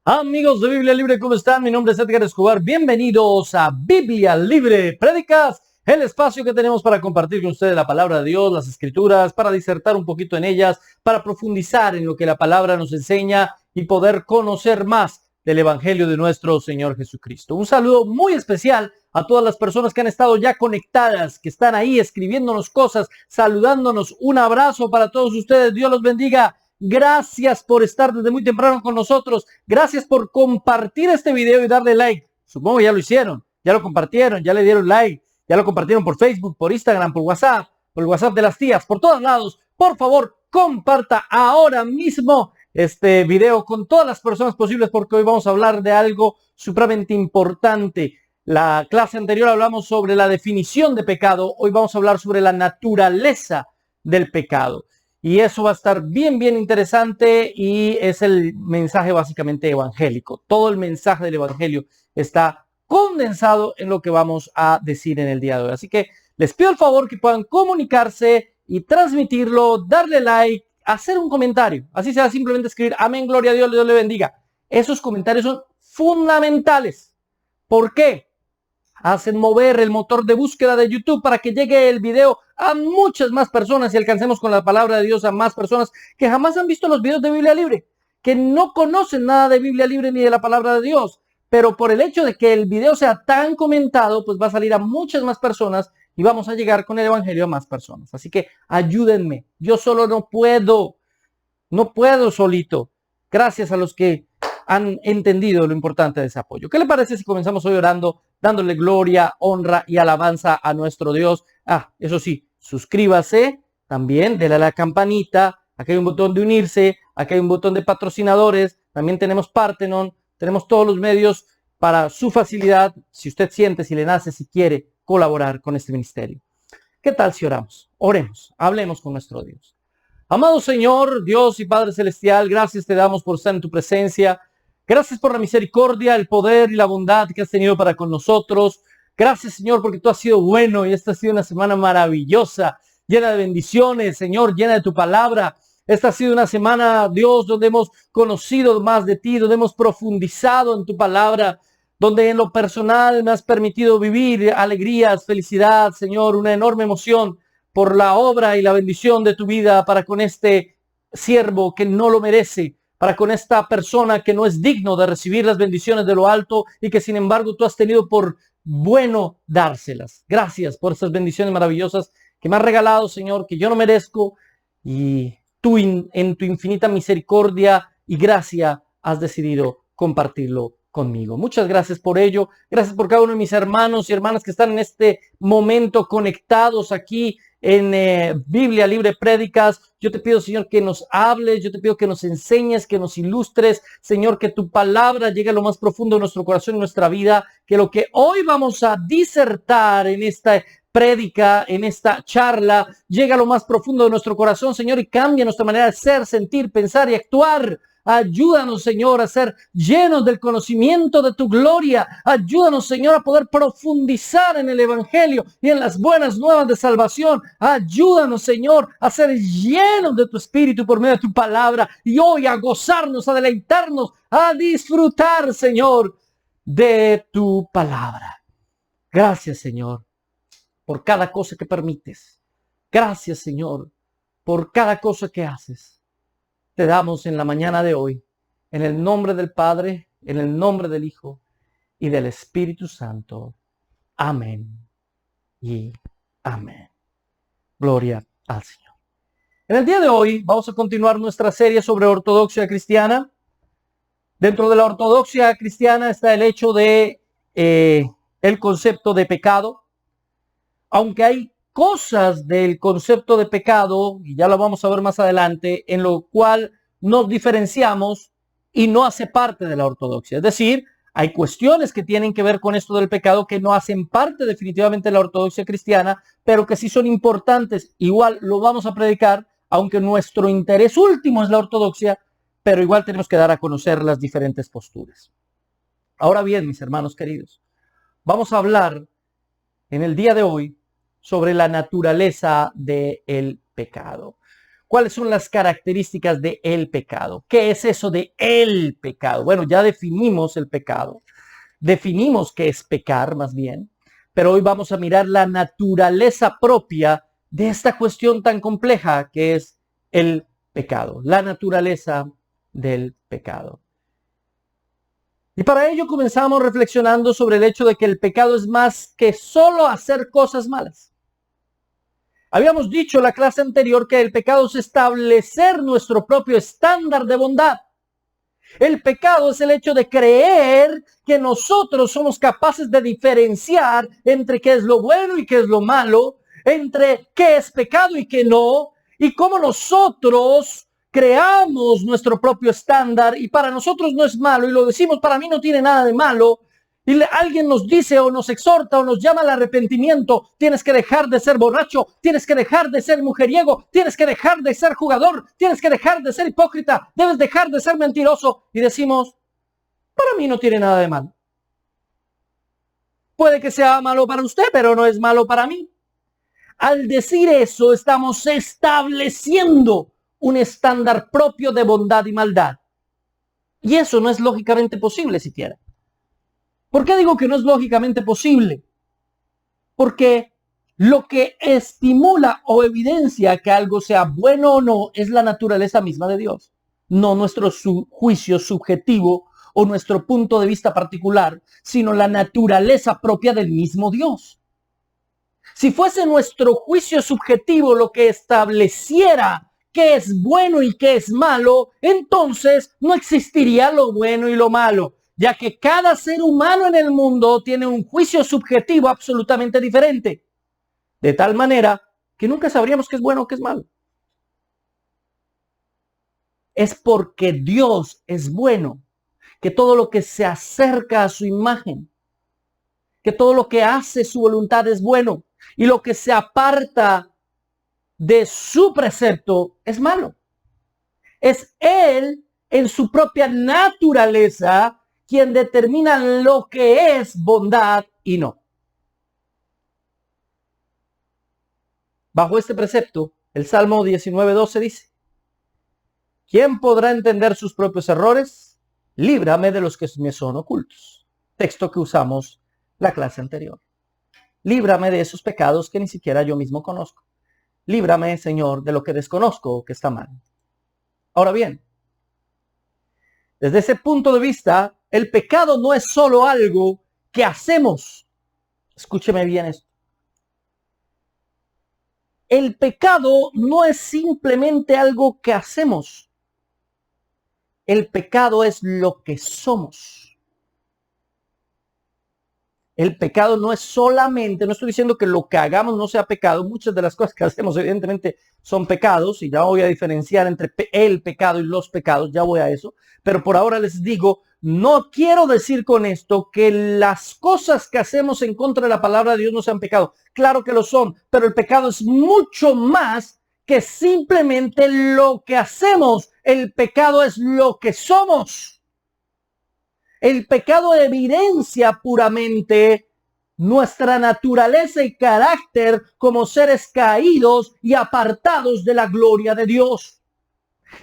Amigos de Biblia Libre, ¿cómo están? Mi nombre es Edgar Escobar. Bienvenidos a Biblia Libre Prédicas, el espacio que tenemos para compartir con ustedes la palabra de Dios, las escrituras, para disertar un poquito en ellas, para profundizar en lo que la palabra nos enseña y poder conocer más del Evangelio de nuestro Señor Jesucristo. Un saludo muy especial a todas las personas que han estado ya conectadas, que están ahí escribiéndonos cosas, saludándonos. Un abrazo para todos ustedes. Dios los bendiga. Gracias por estar desde muy temprano con nosotros. Gracias por compartir este video y darle like. Supongo que ya lo hicieron, ya lo compartieron, ya le dieron like, ya lo compartieron por Facebook, por Instagram, por WhatsApp, por el WhatsApp de las tías, por todos lados. Por favor, comparta ahora mismo este video con todas las personas posibles porque hoy vamos a hablar de algo supremamente importante. La clase anterior hablamos sobre la definición de pecado. Hoy vamos a hablar sobre la naturaleza del pecado. Y eso va a estar bien interesante y es el mensaje básicamente evangélico. Todo el mensaje del evangelio está condensado en lo que vamos a decir en el día de hoy. Así que les pido el favor que puedan comunicarse y transmitirlo, darle like, hacer un comentario. Así sea, simplemente escribir amén, gloria a Dios, Dios le bendiga. Esos comentarios son fundamentales. ¿Por qué? Hacen mover el motor de búsqueda de YouTube para que llegue el video a muchas más personas y alcancemos con la palabra de Dios a más personas que jamás han visto los videos de Biblia Libre, que no conocen nada de Biblia Libre ni de la palabra de Dios, pero por el hecho de que el video sea tan comentado, pues va a salir a muchas más personas y vamos a llegar con el evangelio a más personas. Así que ayúdenme, yo solo no puedo solito. Gracias a los que han entendido lo importante de ese apoyo. ¿Qué le parece si comenzamos hoy orando, dándole gloria, honra y alabanza a nuestro Dios? Eso sí, suscríbase también, dale a la campanita. Aquí hay un botón de unirse, aquí hay un botón de patrocinadores, también tenemos Parthenon, tenemos todos los medios para su facilidad, si usted siente, si le nace, si quiere colaborar con este ministerio. ¿Qué tal si oramos? Oremos, hablemos con nuestro Dios. Amado Señor, Dios y Padre Celestial, gracias te damos por estar en tu presencia. Gracias por la misericordia, el poder y la bondad que has tenido para con nosotros. Gracias, Señor, porque tú has sido bueno y esta ha sido una semana maravillosa, llena de bendiciones, Señor, llena de tu palabra. Esta ha sido una semana, Dios, donde hemos conocido más de ti, donde hemos profundizado en tu palabra, donde en lo personal me has permitido vivir alegrías, felicidad, Señor, una enorme emoción por la obra y la bendición de tu vida para con este siervo que no lo merece, para con esta persona que no es digno de recibir las bendiciones de lo alto y que sin embargo tú has tenido por bueno dárselas. Gracias por estas bendiciones maravillosas que me has regalado, Señor, que yo no merezco, y tú en tu infinita misericordia y gracia has decidido compartirlo conmigo. Muchas gracias por ello. Gracias por cada uno de mis hermanos y hermanas que están en este momento conectados aquí en Biblia Libre Prédicas. Yo te pido, Señor, que nos hables, yo te pido que nos enseñes, que nos ilustres, Señor, que tu palabra llegue a lo más profundo de nuestro corazón y nuestra vida, que lo que hoy vamos a disertar en esta prédica, en esta charla, llegue a lo más profundo de nuestro corazón, Señor, y cambie nuestra manera de ser, sentir, pensar y actuar. Ayúdanos, Señor, a ser llenos del conocimiento de tu gloria. Ayúdanos, Señor, a poder profundizar en el evangelio y en las buenas nuevas de salvación. Ayúdanos, Señor, a ser llenos de tu espíritu por medio de tu palabra y hoy a gozarnos, a deleitarnos, a disfrutar, Señor, de tu palabra. Gracias, Señor, por cada cosa que permites. Gracias, Señor, por cada cosa que haces. Te damos en la mañana de hoy, en el nombre del Padre, en el nombre del Hijo y del Espíritu Santo. Amén y amén. Gloria al Señor. En el día de hoy vamos a continuar nuestra serie sobre ortodoxia cristiana. Dentro de la ortodoxia cristiana está el hecho de el concepto de pecado. Aunque hay cosas del concepto de pecado, y ya lo vamos a ver más adelante, en lo cual nos diferenciamos y no hace parte de la ortodoxia. Es decir, hay cuestiones que tienen que ver con esto del pecado que no hacen parte definitivamente de la ortodoxia cristiana, pero que sí son importantes. Igual lo vamos a predicar, aunque nuestro interés último es la ortodoxia, pero igual tenemos que dar a conocer las diferentes posturas. Ahora bien, mis hermanos queridos, vamos a hablar en el día de hoy sobre la naturaleza del pecado. ¿Cuáles son las características de el pecado? ¿Qué es eso de el pecado? Bueno, ya definimos el pecado. Definimos qué es pecar, más bien. Pero hoy vamos a mirar la naturaleza propia de esta cuestión tan compleja que es el pecado. La naturaleza del pecado. Y para ello comenzamos reflexionando sobre el hecho de que el pecado es más que solo hacer cosas malas. Habíamos dicho en la clase anterior que el pecado es establecer nuestro propio estándar de bondad. El pecado es el hecho de creer que nosotros somos capaces de diferenciar entre qué es lo bueno y qué es lo malo, entre qué es pecado y qué no, y cómo nosotros creamos nuestro propio estándar y para nosotros no es malo y lo decimos, para mí no tiene nada de malo. Y alguien nos dice o nos exhorta o nos llama al arrepentimiento. Tienes que dejar de ser borracho. Tienes que dejar de ser mujeriego. Tienes que dejar de ser jugador. Tienes que dejar de ser hipócrita. Debes dejar de ser mentiroso. Y decimos, para mí no tiene nada de malo. Puede que sea malo para usted, pero no es malo para mí. Al decir eso, estamos estableciendo un estándar propio de bondad y maldad. Y eso no es lógicamente posible siquiera. ¿Por qué digo que no es lógicamente posible? Porque lo que estimula o evidencia que algo sea bueno o no es la naturaleza misma de Dios. No nuestro juicio subjetivo o nuestro punto de vista particular, sino la naturaleza propia del mismo Dios. Si fuese nuestro juicio subjetivo lo que estableciera qué es bueno y qué es malo, entonces no existiría lo bueno y lo malo, ya que cada ser humano en el mundo tiene un juicio subjetivo absolutamente diferente, de tal manera que nunca sabríamos qué es bueno o qué es malo. Es porque Dios es bueno, que todo lo que se acerca a su imagen, que todo lo que hace su voluntad es bueno, y lo que se aparta de su precepto es malo. Es Él en su propia naturaleza quien determina lo que es bondad y no. Bajo este precepto, el Salmo 19:12 dice: ¿quién podrá entender sus propios errores? Líbrame de los que me son ocultos. Texto que usamos la clase anterior. Líbrame de esos pecados que ni siquiera yo mismo conozco. Líbrame, Señor, de lo que desconozco que está mal. Ahora bien, desde ese punto de vista, el pecado no es solo algo que hacemos. Escúcheme bien esto. El pecado no es simplemente algo que hacemos. El pecado es lo que somos. El pecado no es solamente, no estoy diciendo que lo que hagamos no sea pecado. Muchas de las cosas que hacemos evidentemente son pecados y ya voy a diferenciar entre el pecado y los pecados, ya voy a eso. Pero por ahora les digo, no quiero decir con esto que las cosas que hacemos en contra de la palabra de Dios no sean pecado. Claro que lo son, pero el pecado es mucho más que simplemente lo que hacemos. El pecado es lo que somos. El pecado evidencia puramente nuestra naturaleza y carácter como seres caídos y apartados de la gloria de Dios.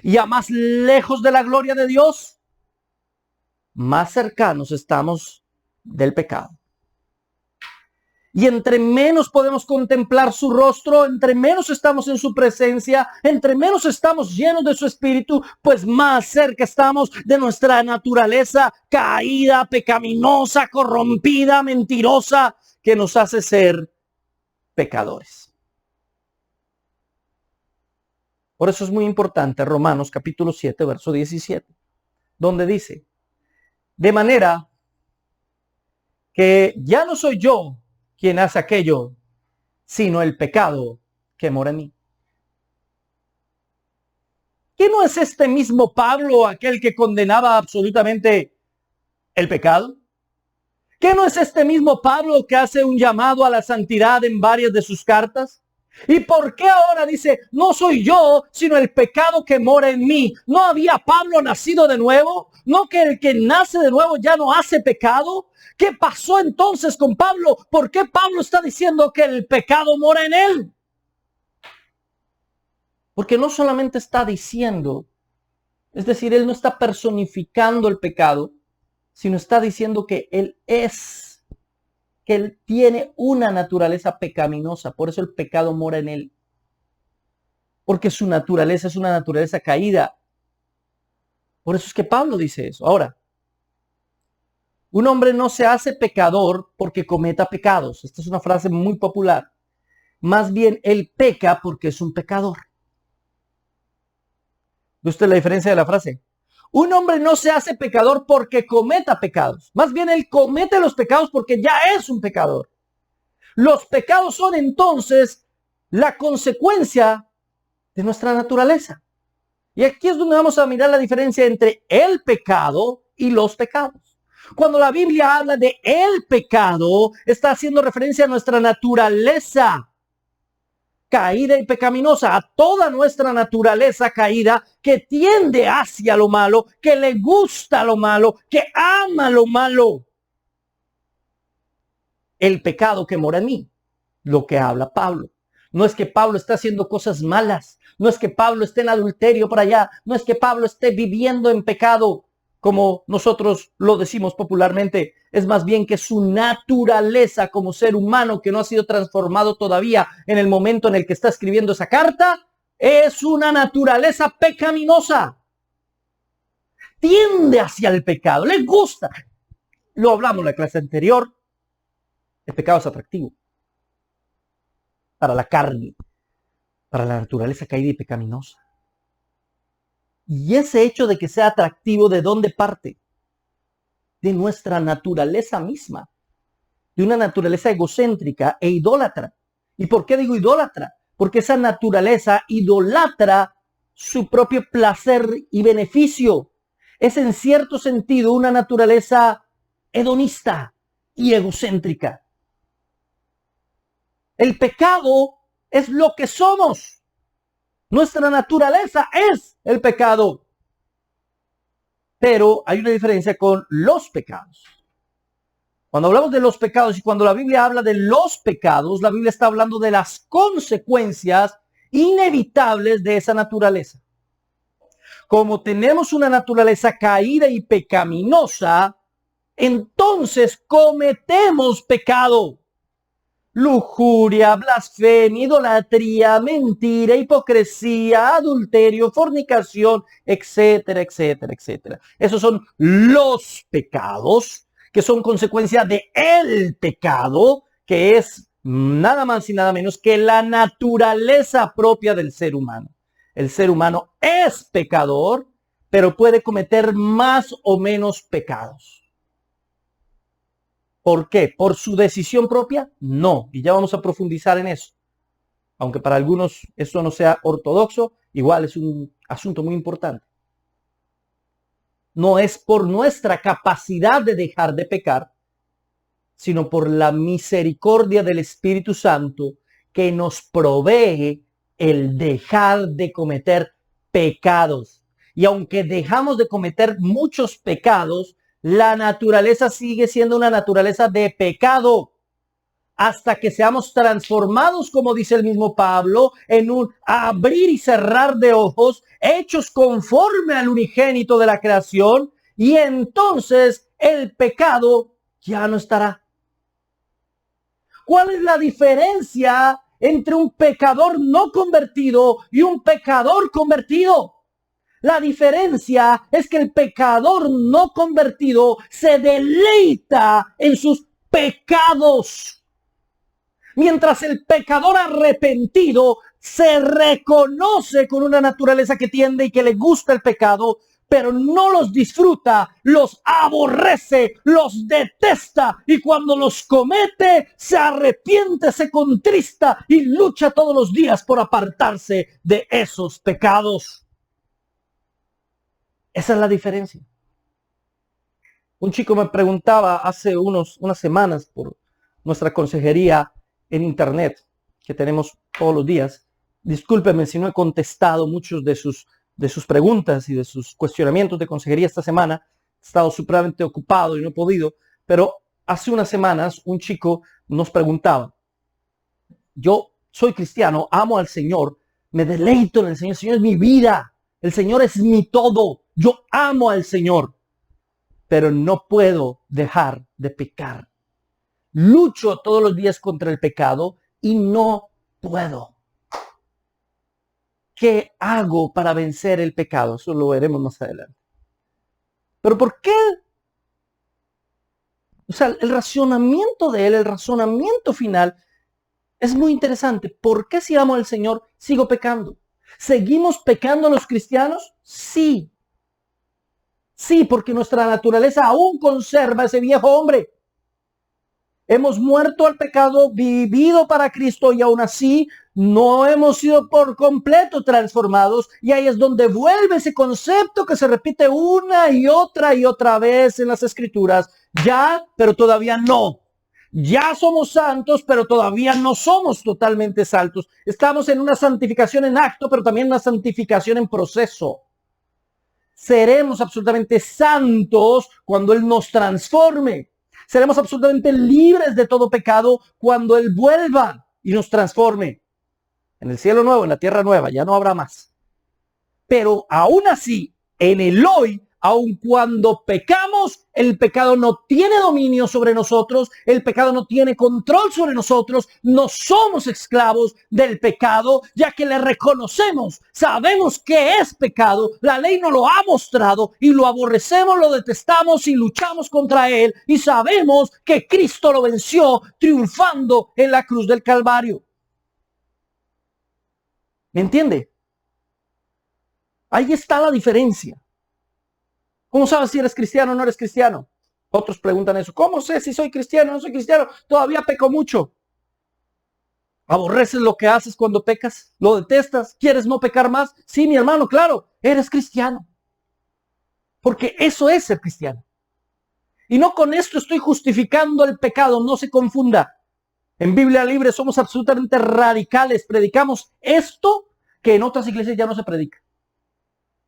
Y a más lejos de la gloria de Dios, más cercanos estamos del pecado. Y entre menos podemos contemplar su rostro, entre menos estamos en su presencia, entre menos estamos llenos de su espíritu, pues más cerca estamos de nuestra naturaleza caída, pecaminosa, corrompida, mentirosa, que nos hace ser pecadores. Por eso es muy importante Romanos capítulo 7, verso 17, donde dice: de manera que ya no soy yo quien hace aquello, sino el pecado que mora en mí. ¿Qué no es este mismo Pablo aquel que condenaba absolutamente el pecado? ¿Qué no es este mismo Pablo que hace un llamado a la santidad en varias de sus cartas? ¿Y por qué ahora dice, no soy yo, sino el pecado que mora en mí? ¿No había Pablo nacido de nuevo? ¿No que el que nace de nuevo ya no hace pecado? ¿Qué pasó entonces con Pablo? ¿Por qué Pablo está diciendo que el pecado mora en él? Porque no solamente está diciendo, es decir, él no está personificando el pecado, sino está diciendo que él es, que él tiene una naturaleza pecaminosa. Por eso el pecado mora en él. Porque su naturaleza es una naturaleza caída. Por eso es que Pablo dice eso. Ahora, un hombre no se hace pecador porque cometa pecados. Esta es una frase muy popular. Más bien, él peca porque es un pecador. ¿Ve usted la diferencia de la frase? Un hombre no se hace pecador porque cometa pecados. Más bien, él comete los pecados porque ya es un pecador. Los pecados son entonces la consecuencia de nuestra naturaleza. Y aquí es donde vamos a mirar la diferencia entre el pecado y los pecados. Cuando la Biblia habla de el pecado, está haciendo referencia a nuestra naturaleza caída y pecaminosa, a toda nuestra naturaleza caída que tiende hacia lo malo, que le gusta lo malo, que ama lo malo. El pecado que mora en mí, lo que habla Pablo. No es que Pablo esté haciendo cosas malas, no es que Pablo esté en adulterio por allá, no es que Pablo esté viviendo en pecado, como nosotros lo decimos popularmente. Es más bien que su naturaleza como ser humano que no ha sido transformado todavía en el momento en el que está escribiendo esa carta, es una naturaleza pecaminosa. Tiende hacia el pecado, le gusta. Lo hablamos en la clase anterior. El pecado es atractivo para la carne, para la naturaleza caída y pecaminosa. Y ese hecho de que sea atractivo, ¿de dónde parte? De nuestra naturaleza misma, de una naturaleza egocéntrica e idólatra. ¿Y por qué digo idólatra? Porque esa naturaleza idolatra su propio placer y beneficio. Es en cierto sentido una naturaleza hedonista y egocéntrica. El pecado es lo que somos. Nuestra naturaleza es el pecado. Pero hay una diferencia con los pecados. Cuando hablamos de los pecados y cuando la Biblia habla de los pecados, la Biblia está hablando de las consecuencias inevitables de esa naturaleza. Como tenemos una naturaleza caída y pecaminosa, entonces cometemos pecado. Lujuria, blasfemia, idolatría, mentira, hipocresía, adulterio, fornicación, etcétera, etcétera, etcétera. Esos son los pecados que son consecuencia de el pecado, que es nada más y nada menos que la naturaleza propia del ser humano. El ser humano es pecador, pero puede cometer más o menos pecados. ¿Por qué? ¿Por su decisión propia? No. Y ya vamos a profundizar en eso. Aunque para algunos eso no sea ortodoxo, igual es un asunto muy importante. No es por nuestra capacidad de dejar de pecar, sino por la misericordia del Espíritu Santo que nos provee el dejar de cometer pecados. Y aunque dejamos de cometer muchos pecados, la naturaleza sigue siendo una naturaleza de pecado hasta que seamos transformados, como dice el mismo Pablo, en un abrir y cerrar de ojos, hechos conforme al unigénito de la creación, y entonces el pecado ya no estará. ¿Cuál es la diferencia entre un pecador no convertido y un pecador convertido? La diferencia es que el pecador no convertido se deleita en sus pecados, mientras el pecador arrepentido se reconoce con una naturaleza que tiende y que le gusta el pecado, pero no los disfruta, los aborrece, los detesta, y cuando los comete se arrepiente, se contrista y lucha todos los días por apartarse de esos pecados. Esa es la diferencia. Un chico me preguntaba hace unas semanas por nuestra consejería en internet que tenemos todos los días. Discúlpeme si no he contestado muchos de sus preguntas y de sus cuestionamientos de consejería esta semana. He estado supremamente ocupado y no he podido, pero hace unas semanas un chico nos preguntaba: yo soy cristiano, amo al Señor, Me deleito en el Señor. El Señor es mi vida. El Señor es mi todo. Yo amo al Señor. Pero no puedo dejar de pecar. Lucho todos los días contra el pecado y no puedo. ¿Qué hago para vencer el pecado? Eso lo veremos más adelante. ¿Pero por qué? O sea, el razonamiento de él, el razonamiento final es muy interesante. ¿Por qué si amo al Señor sigo pecando? ¿Seguimos pecando los cristianos? Sí. Sí, porque nuestra naturaleza aún conserva ese viejo hombre. Hemos muerto al pecado, vivido para Cristo y aún así no hemos sido por completo transformados. Y ahí es donde vuelve ese concepto que se repite una y otra vez en las Escrituras. Ya, pero todavía no. Ya somos santos, pero todavía no somos totalmente santos. Estamos en una santificación en acto, pero también una santificación en proceso. Seremos absolutamente santos cuando Él nos transforme. Seremos absolutamente libres de todo pecado cuando Él vuelva y nos transforme. En el cielo nuevo, en la tierra nueva, ya no habrá más. Pero aún así, en el hoy, aun cuando pecamos, el pecado no tiene dominio sobre nosotros, el pecado no tiene control sobre nosotros, no somos esclavos del pecado, ya que le reconocemos, sabemos que es pecado, la ley nos lo ha mostrado y lo aborrecemos, lo detestamos y luchamos contra él y sabemos que Cristo lo venció triunfando en la cruz del Calvario. ¿Me entiende? Ahí está la diferencia. ¿Cómo sabes si eres cristiano o no eres cristiano? Otros preguntan eso. ¿Cómo sé si soy cristiano o no soy cristiano? Todavía peco mucho. ¿Aborreces lo que haces cuando pecas? ¿Lo detestas? ¿Quieres no pecar más? Sí, mi hermano, claro, eres cristiano. Porque eso es ser cristiano. Y no con esto estoy justificando el pecado, no se confunda. En Biblia Libre somos absolutamente radicales. Predicamos esto que en otras iglesias ya no se predica.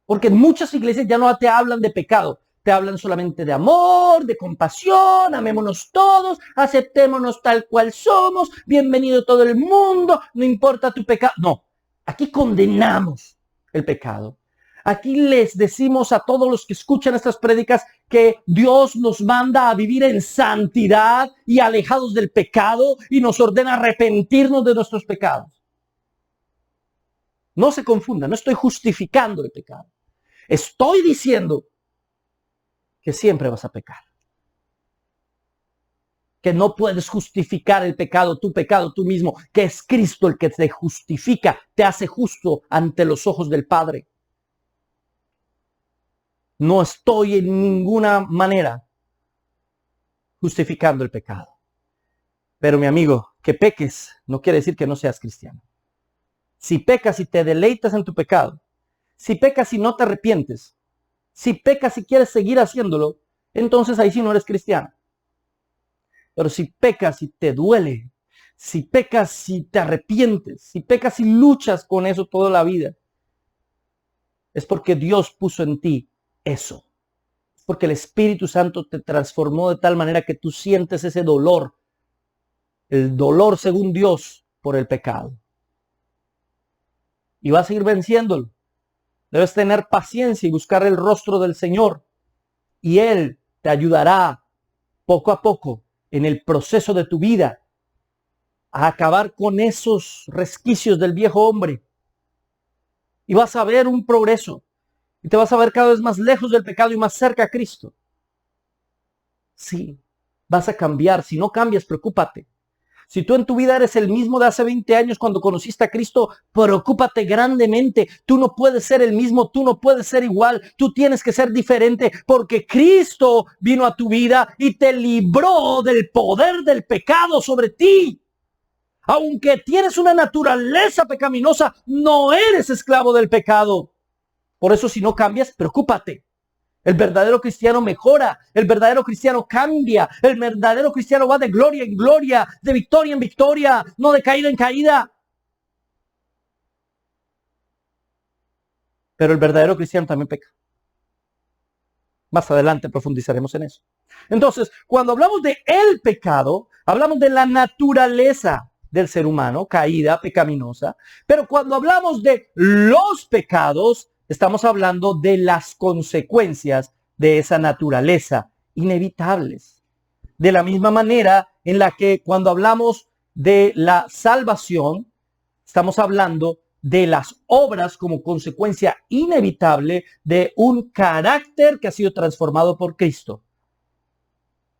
Porque en muchas iglesias ya no te hablan de pecado, te hablan solamente de amor, de compasión, amémonos todos, aceptémonos tal cual somos, bienvenido todo el mundo, no importa tu pecado. No, aquí condenamos el pecado. Aquí les decimos a todos los que escuchan estas prédicas que Dios nos manda a vivir en santidad y alejados del pecado y nos ordena arrepentirnos de nuestros pecados. No se confunda, no estoy justificando el pecado. Estoy diciendo que siempre vas a pecar. Que no puedes justificar el pecado tú mismo, que es Cristo el que te justifica, te hace justo ante los ojos del Padre. No estoy en ninguna manera justificando el pecado. Pero mi amigo, que peques no quiere decir que no seas cristiano. Si pecas y te deleitas en tu pecado, si pecas y no te arrepientes, si pecas y quieres seguir haciéndolo, entonces ahí sí no eres cristiano. Pero si pecas y te duele, si pecas y te arrepientes, si pecas y luchas con eso toda la vida, es porque Dios puso en ti eso. Es porque el Espíritu Santo te transformó de tal manera que tú sientes ese dolor, el dolor según Dios por el pecado. Y vas a ir venciéndolo. Debes tener paciencia y buscar el rostro del Señor. Y Él te ayudará poco a poco en el proceso de tu vida a acabar con esos resquicios del viejo hombre. Y vas a ver un progreso. Y te vas a ver cada vez más lejos del pecado y más cerca a Cristo. Sí, vas a cambiar. Si no cambias, preocúpate. Si tú en tu vida eres el mismo de hace 20 años cuando conociste a Cristo, preocúpate grandemente. Tú no puedes ser el mismo, tú no puedes ser igual, tú tienes que ser diferente porque Cristo vino a tu vida y te libró del poder del pecado sobre ti. Aunque tienes una naturaleza pecaminosa, no eres esclavo del pecado. Por eso si no cambias, preocúpate. El verdadero cristiano mejora, el verdadero cristiano cambia, el verdadero cristiano va de gloria en gloria, de victoria en victoria, no de caída en caída. Pero el verdadero cristiano también peca. Más adelante profundizaremos en eso. Entonces, cuando hablamos de el pecado, hablamos de la naturaleza del ser humano, caída, pecaminosa. Pero cuando hablamos de los pecados, estamos hablando de las consecuencias de esa naturaleza, inevitables. De la misma manera en la que cuando hablamos de la salvación, estamos hablando de las obras como consecuencia inevitable de un carácter que ha sido transformado por Cristo.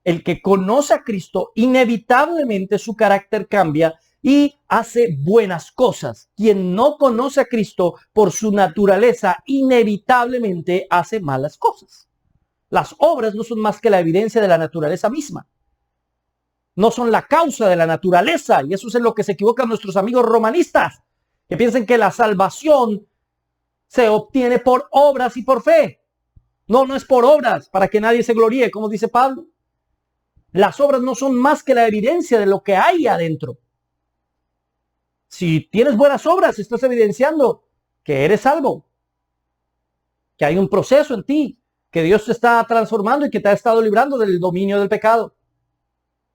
El que conoce a Cristo, inevitablemente su carácter cambia y hace buenas cosas. Quien no conoce a Cristo, por su naturaleza, inevitablemente hace malas cosas. Las obras no son más que la evidencia de la naturaleza misma. No son la causa de la naturaleza, y eso es en lo que se equivocan nuestros amigos romanistas, que piensan que la salvación se obtiene por obras y por fe. No, no es por obras, para que nadie se gloríe, como dice Pablo. Las obras no son más que la evidencia de lo que hay adentro. Si tienes buenas obras, estás evidenciando que eres salvo, que hay un proceso en ti, que Dios te está transformando y que te ha estado librando del dominio del pecado,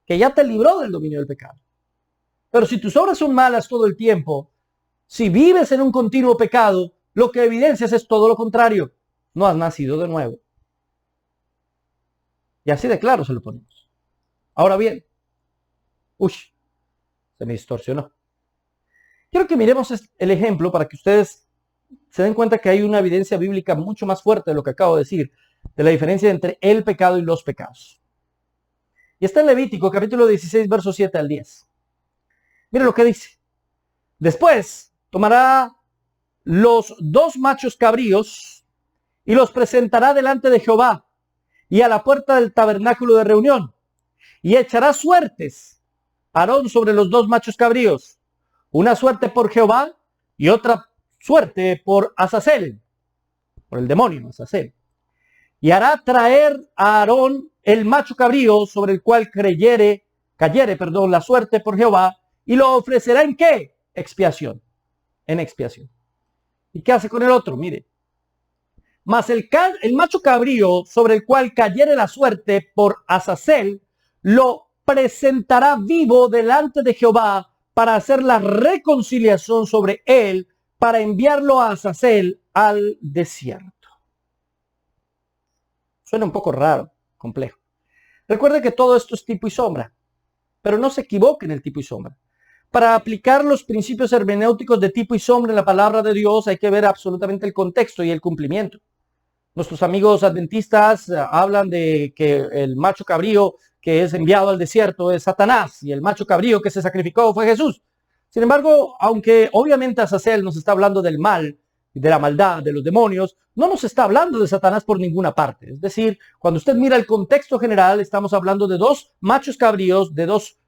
que ya te libró del dominio del pecado. Pero si tus obras son malas todo el tiempo, si vives en un continuo pecado, lo que evidencias es todo lo contrario. No has nacido de nuevo. Y así de claro se lo ponemos. Ahora bien, se me distorsionó. Quiero que miremos el ejemplo para que ustedes se den cuenta que hay una evidencia bíblica mucho más fuerte de lo que acabo de decir, de la diferencia entre el pecado y los pecados. Y está en Levítico, capítulo 16, versos 7 al 10. Miren lo que dice. Después tomará los 2 machos cabríos y los presentará delante de Jehová y a la puerta del tabernáculo de reunión. Y echará suertes Aarón sobre los 2 machos cabríos, una suerte por Jehová y otra suerte por Azazel, por el demonio Azazel. Y hará traer a Aarón el macho cabrío sobre el cual cayere la suerte por Jehová, y lo ofrecerá ¿en qué? Expiación. En expiación. ¿Y qué hace con el otro? Mire. Mas el macho cabrío sobre el cual cayere la suerte por Azazel, lo presentará vivo delante de Jehová para hacer la reconciliación sobre él, para enviarlo a Azazel al desierto. Suena un poco raro, complejo. Recuerde que todo esto es tipo y sombra, pero no se equivoque en el tipo y sombra. Para aplicar los principios hermenéuticos de tipo y sombra en la palabra de Dios hay que ver absolutamente el contexto y el cumplimiento. Nuestros amigos adventistas hablan de que el macho cabrío que es enviado al desierto es Satanás y el macho cabrío que se sacrificó fue Jesús. Sin embargo, aunque obviamente Azazel nos está hablando del mal, de la maldad, de los demonios, no nos está hablando de Satanás por ninguna parte. Es decir, cuando usted mira el contexto general, estamos hablando de 2 machos cabríos, de 2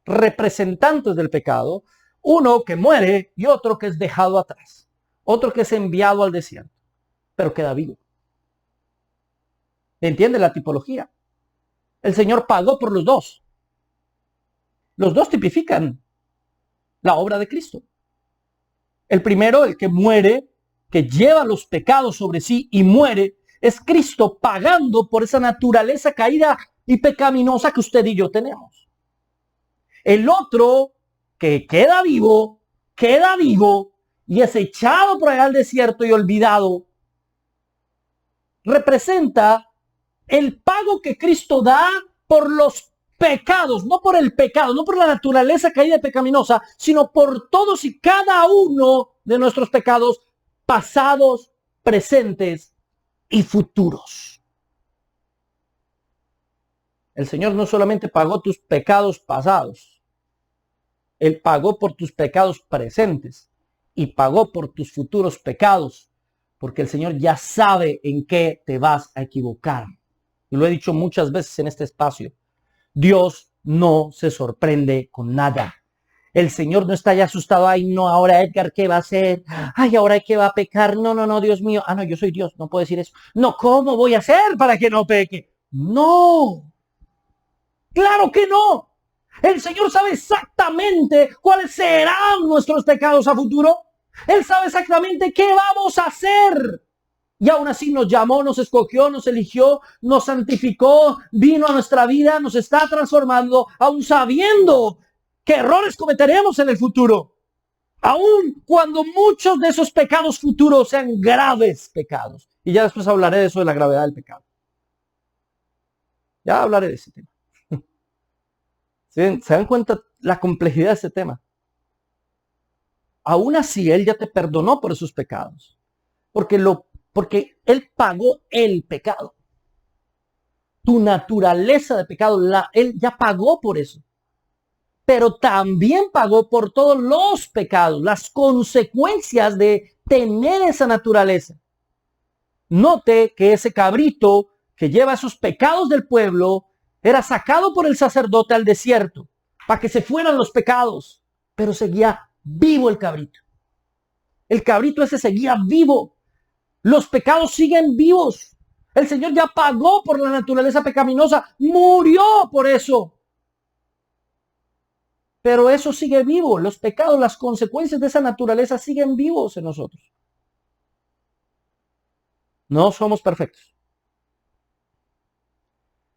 representantes del pecado, uno que muere y otro que es dejado atrás, otro que es enviado al desierto, pero queda vivo. ¿Entiende la tipología? El Señor pagó por los 2. Los 2 tipifican la obra de Cristo. El primero, el que muere, que lleva los pecados sobre sí y muere, es Cristo pagando por esa naturaleza caída y pecaminosa que usted y yo tenemos. El otro, que queda vivo y es echado por allá al desierto y olvidado, representa el pago que Cristo da por los pecados, no por el pecado, no por la naturaleza caída y pecaminosa, sino por todos y cada uno de nuestros pecados pasados, presentes y futuros. El Señor no solamente pagó tus pecados pasados, Él pagó por tus pecados presentes y pagó por tus futuros pecados, porque el Señor ya sabe en qué te vas a equivocar. Y lo he dicho muchas veces en este espacio. Dios no se sorprende con nada. El Señor no está ya asustado. Ay, no, ahora Edgar, ¿qué va a hacer? Ay, ahora ¿qué va a pecar? No, Dios mío. Ah, no, yo soy Dios, no puedo decir eso. No, ¿cómo voy a hacer para que no peque? No. Claro que no. El Señor sabe exactamente cuáles serán nuestros pecados a futuro. Él sabe exactamente qué vamos a hacer. Y aún así nos llamó, nos escogió, nos eligió, nos santificó, vino a nuestra vida, nos está transformando, aún sabiendo qué errores cometeremos en el futuro. Aun cuando muchos de esos pecados futuros sean graves pecados. Y ya después hablaré de eso, de la gravedad del pecado. Ya hablaré de ese tema. ¿Se dan cuenta la complejidad de ese tema? Aún así, Él ya te perdonó por esos pecados. Porque Él pagó el pecado. Tu naturaleza de pecado, Él ya pagó por eso. Pero también pagó por todos los pecados, las consecuencias de tener esa naturaleza. Note que ese cabrito que lleva esos pecados del pueblo era sacado por el sacerdote al desierto para que se fueran los pecados, pero seguía vivo el cabrito. El cabrito ese seguía vivo. Los pecados siguen vivos. El Señor ya pagó por la naturaleza pecaminosa, murió por eso. Pero eso sigue vivo. Los pecados, las consecuencias de esa naturaleza siguen vivos en nosotros. No somos perfectos.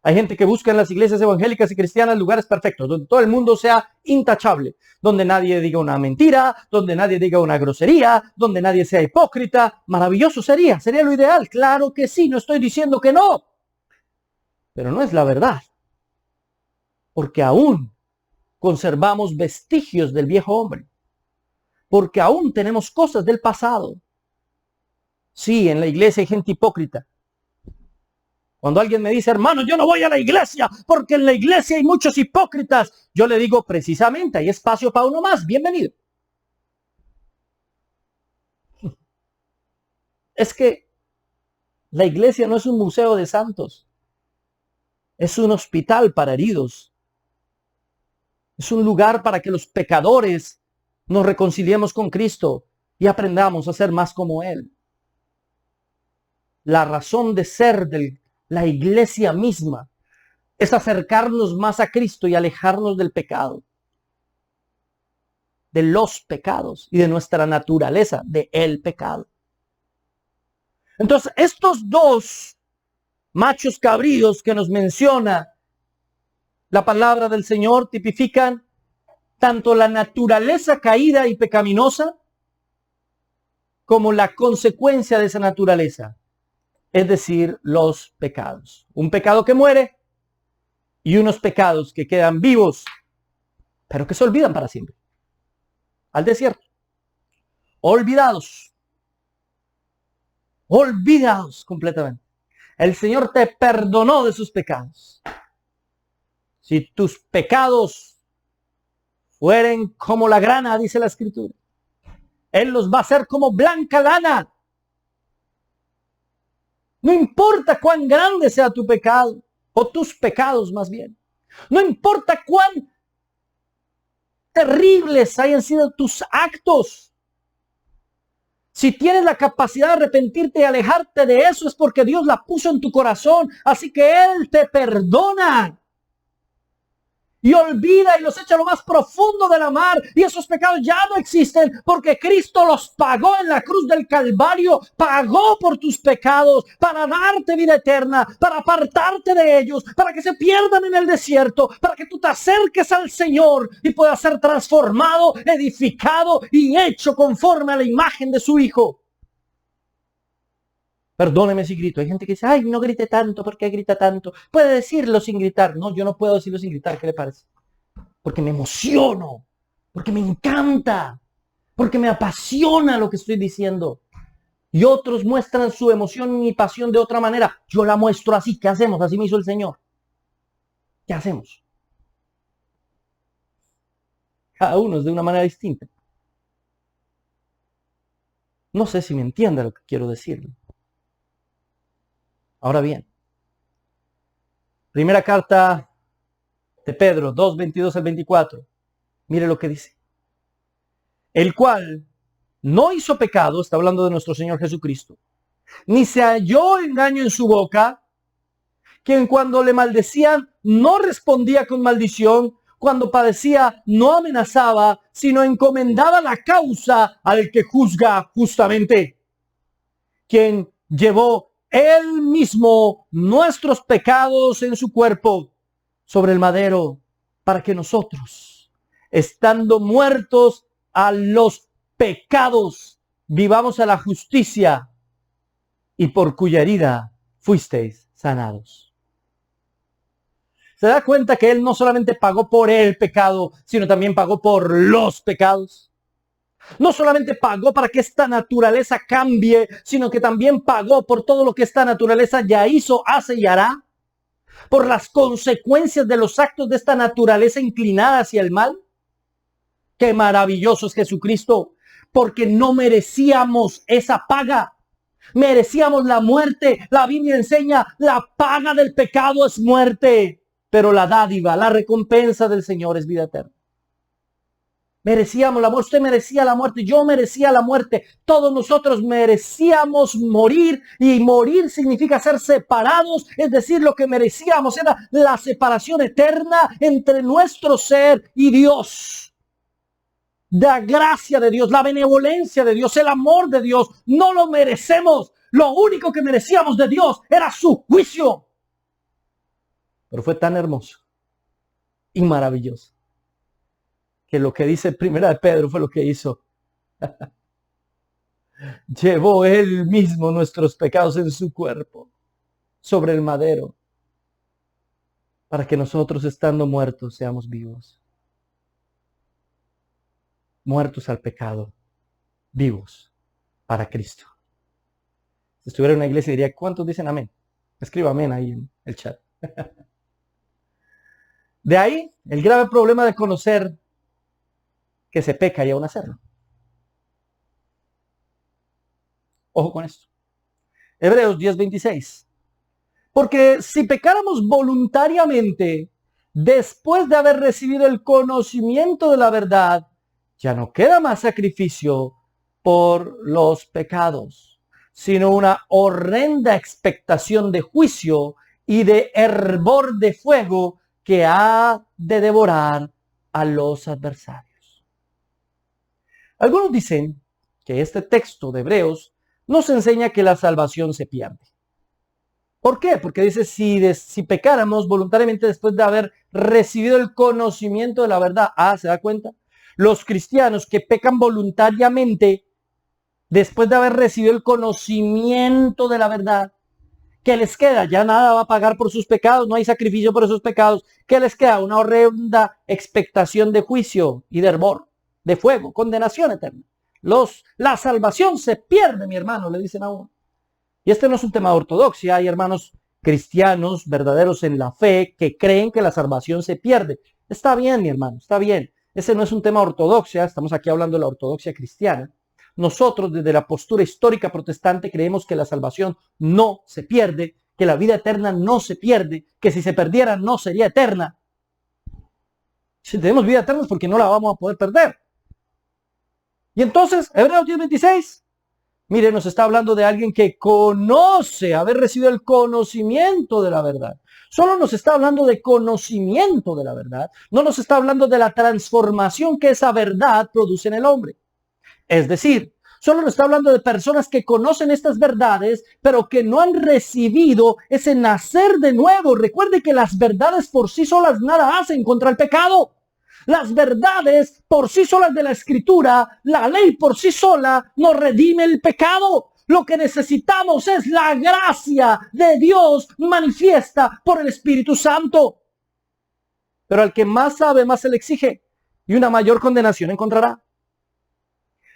Hay gente que busca en las iglesias evangélicas y cristianas lugares perfectos, donde todo el mundo sea intachable, donde nadie diga una mentira, donde nadie diga una grosería, donde nadie sea hipócrita. Maravilloso sería lo ideal. Claro que sí, no estoy diciendo que no. Pero no es la verdad. Porque aún conservamos vestigios del viejo hombre. Porque aún tenemos cosas del pasado. Sí, en la iglesia hay gente hipócrita. Cuando alguien me dice, hermano, yo no voy a la iglesia porque en la iglesia hay muchos hipócritas, yo le digo, precisamente, hay espacio para uno más. Bienvenido. Es que la iglesia no es un museo de santos. Es un hospital para heridos. Es un lugar para que los pecadores nos reconciliemos con Cristo y aprendamos a ser más como Él. La razón de ser de la iglesia misma es acercarnos más a Cristo y alejarnos del pecado, de los pecados y de nuestra naturaleza, de el pecado. Entonces, estos dos machos cabríos que nos menciona la palabra del Señor tipifican tanto la naturaleza caída y pecaminosa como la consecuencia de esa naturaleza, es decir, los pecados. Un pecado que muere y unos pecados que quedan vivos, pero que se olvidan para siempre. Al desierto. Olvidados. Olvidados completamente. El Señor te perdonó de sus pecados. Si tus pecados fueren como la grana, dice la Escritura, Él los va a hacer como blanca lana. No importa cuán grande sea tu pecado, o tus pecados más bien. No importa cuán terribles hayan sido tus actos. Si tienes la capacidad de arrepentirte y alejarte de eso, es porque Dios la puso en tu corazón. Así que Él te perdona. Y olvida y los echa a lo más profundo de la mar. Y esos pecados ya no existen porque Cristo los pagó en la cruz del Calvario. Pagó por tus pecados para darte vida eterna, para apartarte de ellos, para que se pierdan en el desierto, para que tú te acerques al Señor y puedas ser transformado, edificado y hecho conforme a la imagen de su Hijo. Perdóneme si grito. Hay gente que dice, ay, no grite tanto. ¿Por qué grita tanto? Puede decirlo sin gritar. No, yo no puedo decirlo sin gritar. ¿Qué le parece? Porque me emociono. Porque me encanta. Porque me apasiona lo que estoy diciendo. Y otros muestran su emoción y pasión de otra manera. Yo la muestro así. ¿Qué hacemos? Así me hizo el Señor. ¿Qué hacemos? Cada uno es de una manera distinta. No sé si me entiende lo que quiero decirle. Ahora bien, primera carta de Pedro 2, 22 al 24. Mire lo que dice. El cual no hizo pecado, está hablando de nuestro Señor Jesucristo, ni se halló engaño en su boca, quien cuando le maldecían no respondía con maldición, cuando padecía no amenazaba, sino encomendaba la causa al que juzga justamente, quien llevó Él mismo nuestros pecados en su cuerpo sobre el madero, para que nosotros, estando muertos a los pecados, vivamos a la justicia, y por cuya herida fuisteis sanados. ¿Se da cuenta que Él no solamente pagó por el pecado, sino también pagó por los pecados? No solamente pagó para que esta naturaleza cambie, sino que también pagó por todo lo que esta naturaleza ya hizo, hace y hará. Por las consecuencias de los actos de esta naturaleza inclinada hacia el mal. Qué maravilloso es Jesucristo, porque no merecíamos esa paga. Merecíamos la muerte. La Biblia enseña, la paga del pecado es muerte, pero la dádiva, la recompensa del Señor es vida eterna. Merecíamos la muerte, usted merecía la muerte, yo merecía la muerte, todos nosotros merecíamos morir, y morir significa ser separados, es decir, lo que merecíamos era la separación eterna entre nuestro ser y Dios. La gracia de Dios, la benevolencia de Dios, el amor de Dios, no lo merecemos. Lo único que merecíamos de Dios era su juicio. Pero fue tan hermoso y maravilloso que lo que dice Primera de Pedro fue lo que hizo. Llevó Él mismo nuestros pecados en su cuerpo sobre el madero, para que nosotros, estando muertos, seamos vivos. Muertos al pecado, vivos para Cristo. Si estuviera en una iglesia diría, ¿cuántos dicen amén? Escriba amén ahí en el chat. De ahí el grave problema de conocer que se peca y aún hacerlo. Ojo con esto. Hebreos 10:26. Porque si pecáramos voluntariamente, después de haber recibido el conocimiento de la verdad, ya no queda más sacrificio por los pecados, sino una horrenda expectación de juicio y de hervor de fuego que ha de devorar a los adversarios. Algunos dicen que este texto de Hebreos nos enseña que la salvación se pierde. ¿Por qué? Porque dice, si pecáramos voluntariamente después de haber recibido el conocimiento de la verdad. ¿Se da cuenta? Los cristianos que pecan voluntariamente después de haber recibido el conocimiento de la verdad, ¿qué les queda? Ya nada va a pagar por sus pecados, no hay sacrificio por esos pecados. ¿Qué les queda? Una horrenda expectación de juicio y de hervor, de fuego, condenación eterna. La salvación se pierde, mi hermano, le dicen a uno. Y este no es un tema de ortodoxia. Hay hermanos cristianos verdaderos en la fe que creen que la salvación se pierde. Está bien, mi hermano, está bien. Ese no es un tema de ortodoxia, estamos aquí hablando de la ortodoxia cristiana. Nosotros desde la postura histórica protestante creemos que la salvación no se pierde, que la vida eterna no se pierde, que si se perdiera no sería eterna. Si tenemos vida eterna es porque no la vamos a poder perder. Y entonces, Hebreos 10:26, mire, nos está hablando de alguien que conoce, haber recibido el conocimiento de la verdad. Solo nos está hablando de conocimiento de la verdad. No nos está hablando de la transformación que esa verdad produce en el hombre. Es decir, solo nos está hablando de personas que conocen estas verdades, pero que no han recibido ese nacer de nuevo. Recuerde que las verdades por sí solas nada hacen contra el pecado. Las verdades por sí solas de la Escritura, la ley por sí sola, no redime el pecado. Lo que necesitamos es la gracia de Dios manifiesta por el Espíritu Santo. Pero al que más sabe, más se le exige, y una mayor condenación encontrará.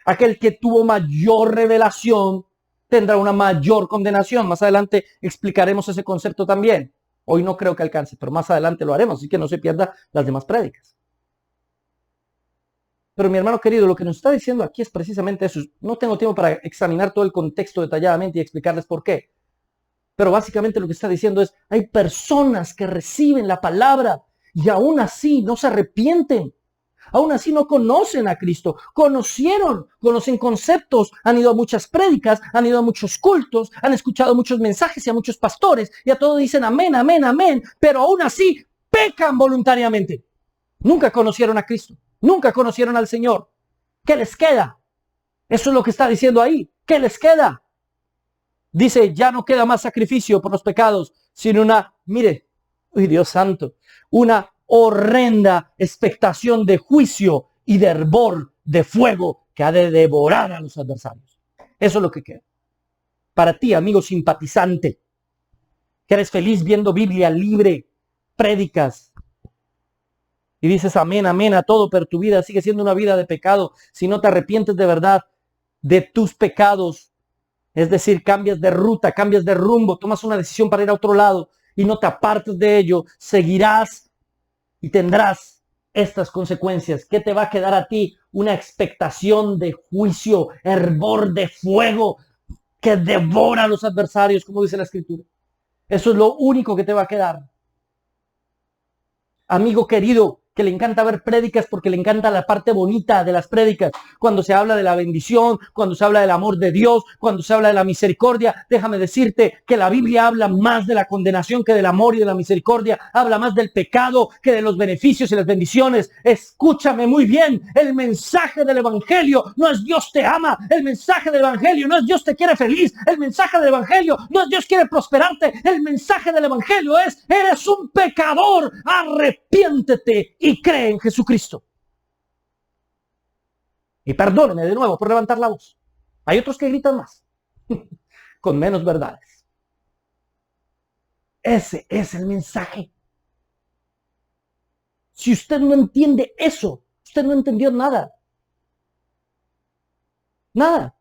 Aquel que tuvo mayor revelación tendrá una mayor condenación. Más adelante explicaremos ese concepto también. Hoy no creo que alcance, pero más adelante lo haremos, así que no se pierda las demás prédicas. Pero mi hermano querido, lo que nos está diciendo aquí es precisamente eso. No tengo tiempo para examinar todo el contexto detalladamente y explicarles por qué. Pero básicamente lo que está diciendo es, hay personas que reciben la palabra y aún así no se arrepienten. Aún así no conocen a Cristo. Conocen conceptos, han ido a muchas prédicas, han ido a muchos cultos, han escuchado muchos mensajes y a muchos pastores y a todos dicen amén, amén, amén. Pero aún así pecan voluntariamente. Nunca conocieron a Cristo. Nunca conocieron al Señor. ¿Qué les queda? Eso es lo que está diciendo ahí. ¿Qué les queda? Dice, ya no queda más sacrificio por los pecados, sino mire, Dios santo, una horrenda expectación de juicio y de hervor de fuego que ha de devorar a los adversarios. Eso es lo que queda. Para ti, amigo simpatizante, que eres feliz viendo Biblia libre, prédicas, y dices amén, amén a todo, pero tu vida sigue siendo una vida de pecado. Si no te arrepientes de verdad de tus pecados, es decir, cambias de ruta, cambias de rumbo, tomas una decisión para ir a otro lado y no te apartes de ello, seguirás y tendrás estas consecuencias. ¿Qué te va a quedar a ti? Una expectación de juicio, hervor de fuego que devora a los adversarios, como dice la Escritura. Eso es lo único que te va a quedar. Amigo querido, que le encanta ver prédicas porque le encanta la parte bonita de las prédicas. Cuando se habla de la bendición, cuando se habla del amor de Dios, cuando se habla de la misericordia, déjame decirte que la Biblia habla más de la condenación que del amor y de la misericordia. Habla más del pecado que de los beneficios y las bendiciones. Escúchame muy bien. El mensaje del evangelio no es Dios te ama. El mensaje del evangelio no es Dios te quiere feliz. El mensaje del evangelio no es Dios quiere prosperarte. El mensaje del evangelio es: eres un pecador. Arrepiéntete y cree en Jesucristo. Y perdóneme de nuevo por levantar la voz. Hay otros que gritan más, con menos verdades. Ese es el mensaje. Si usted no entiende eso, usted no entendió nada. Nada.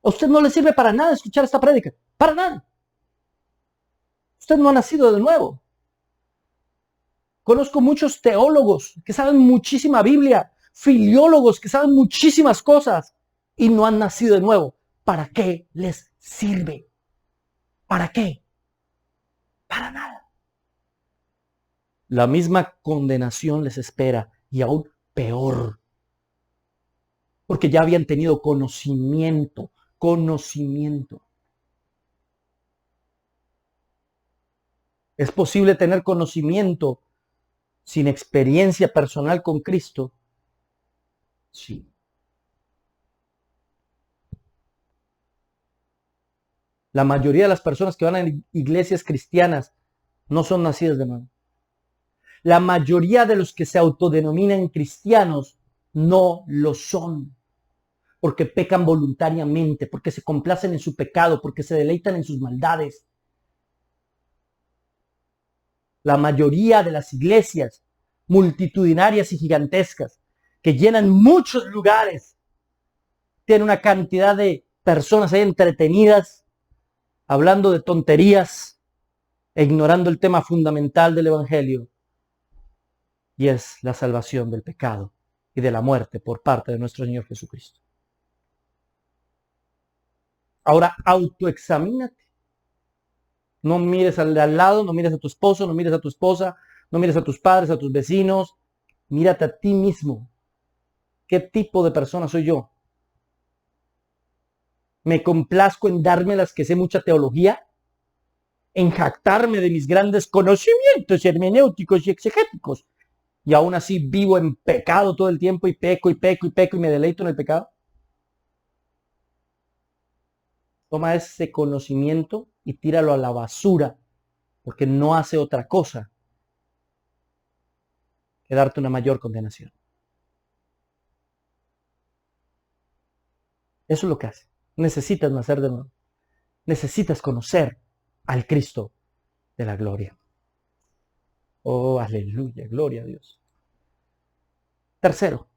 A usted no le sirve para nada escuchar esta prédica. Para nada. Usted no ha nacido de nuevo. Conozco muchos teólogos que saben muchísima Biblia, filiólogos que saben muchísimas cosas y no han nacido de nuevo. ¿Para qué les sirve? ¿Para qué? Para nada. La misma condenación les espera y aún peor. Porque ya habían tenido conocimiento. ¿Es posible tener conocimiento sin experiencia personal con Cristo? Sí. La mayoría de las personas que van a iglesias cristianas no son nacidas de nuevo. La mayoría de los que se autodenominan cristianos no lo son. Porque pecan voluntariamente, porque se complacen en su pecado, porque se deleitan en sus maldades. La mayoría de las iglesias multitudinarias y gigantescas que llenan muchos lugares tienen una cantidad de personas ahí entretenidas, hablando de tonterías, ignorando el tema fundamental del evangelio, y es la salvación del pecado y de la muerte por parte de nuestro Señor Jesucristo. Ahora autoexamínate. No mires al de al lado, no mires a tu esposo, no mires a tu esposa, no mires a tus padres, a tus vecinos. Mírate a ti mismo. ¿Qué tipo de persona soy yo? ¿Me complazco en darme las que sé mucha teología? ¿En jactarme de mis grandes conocimientos hermenéuticos y exegéticos? Y aún así vivo en pecado todo el tiempo y peco y peco y peco y me deleito en el pecado. Toma ese conocimiento y tíralo a la basura, porque no hace otra cosa que darte una mayor condenación. Eso es lo que hace. Necesitas nacer de nuevo. Necesitas conocer al Cristo de la gloria. Oh, aleluya, gloria a Dios. Tercero,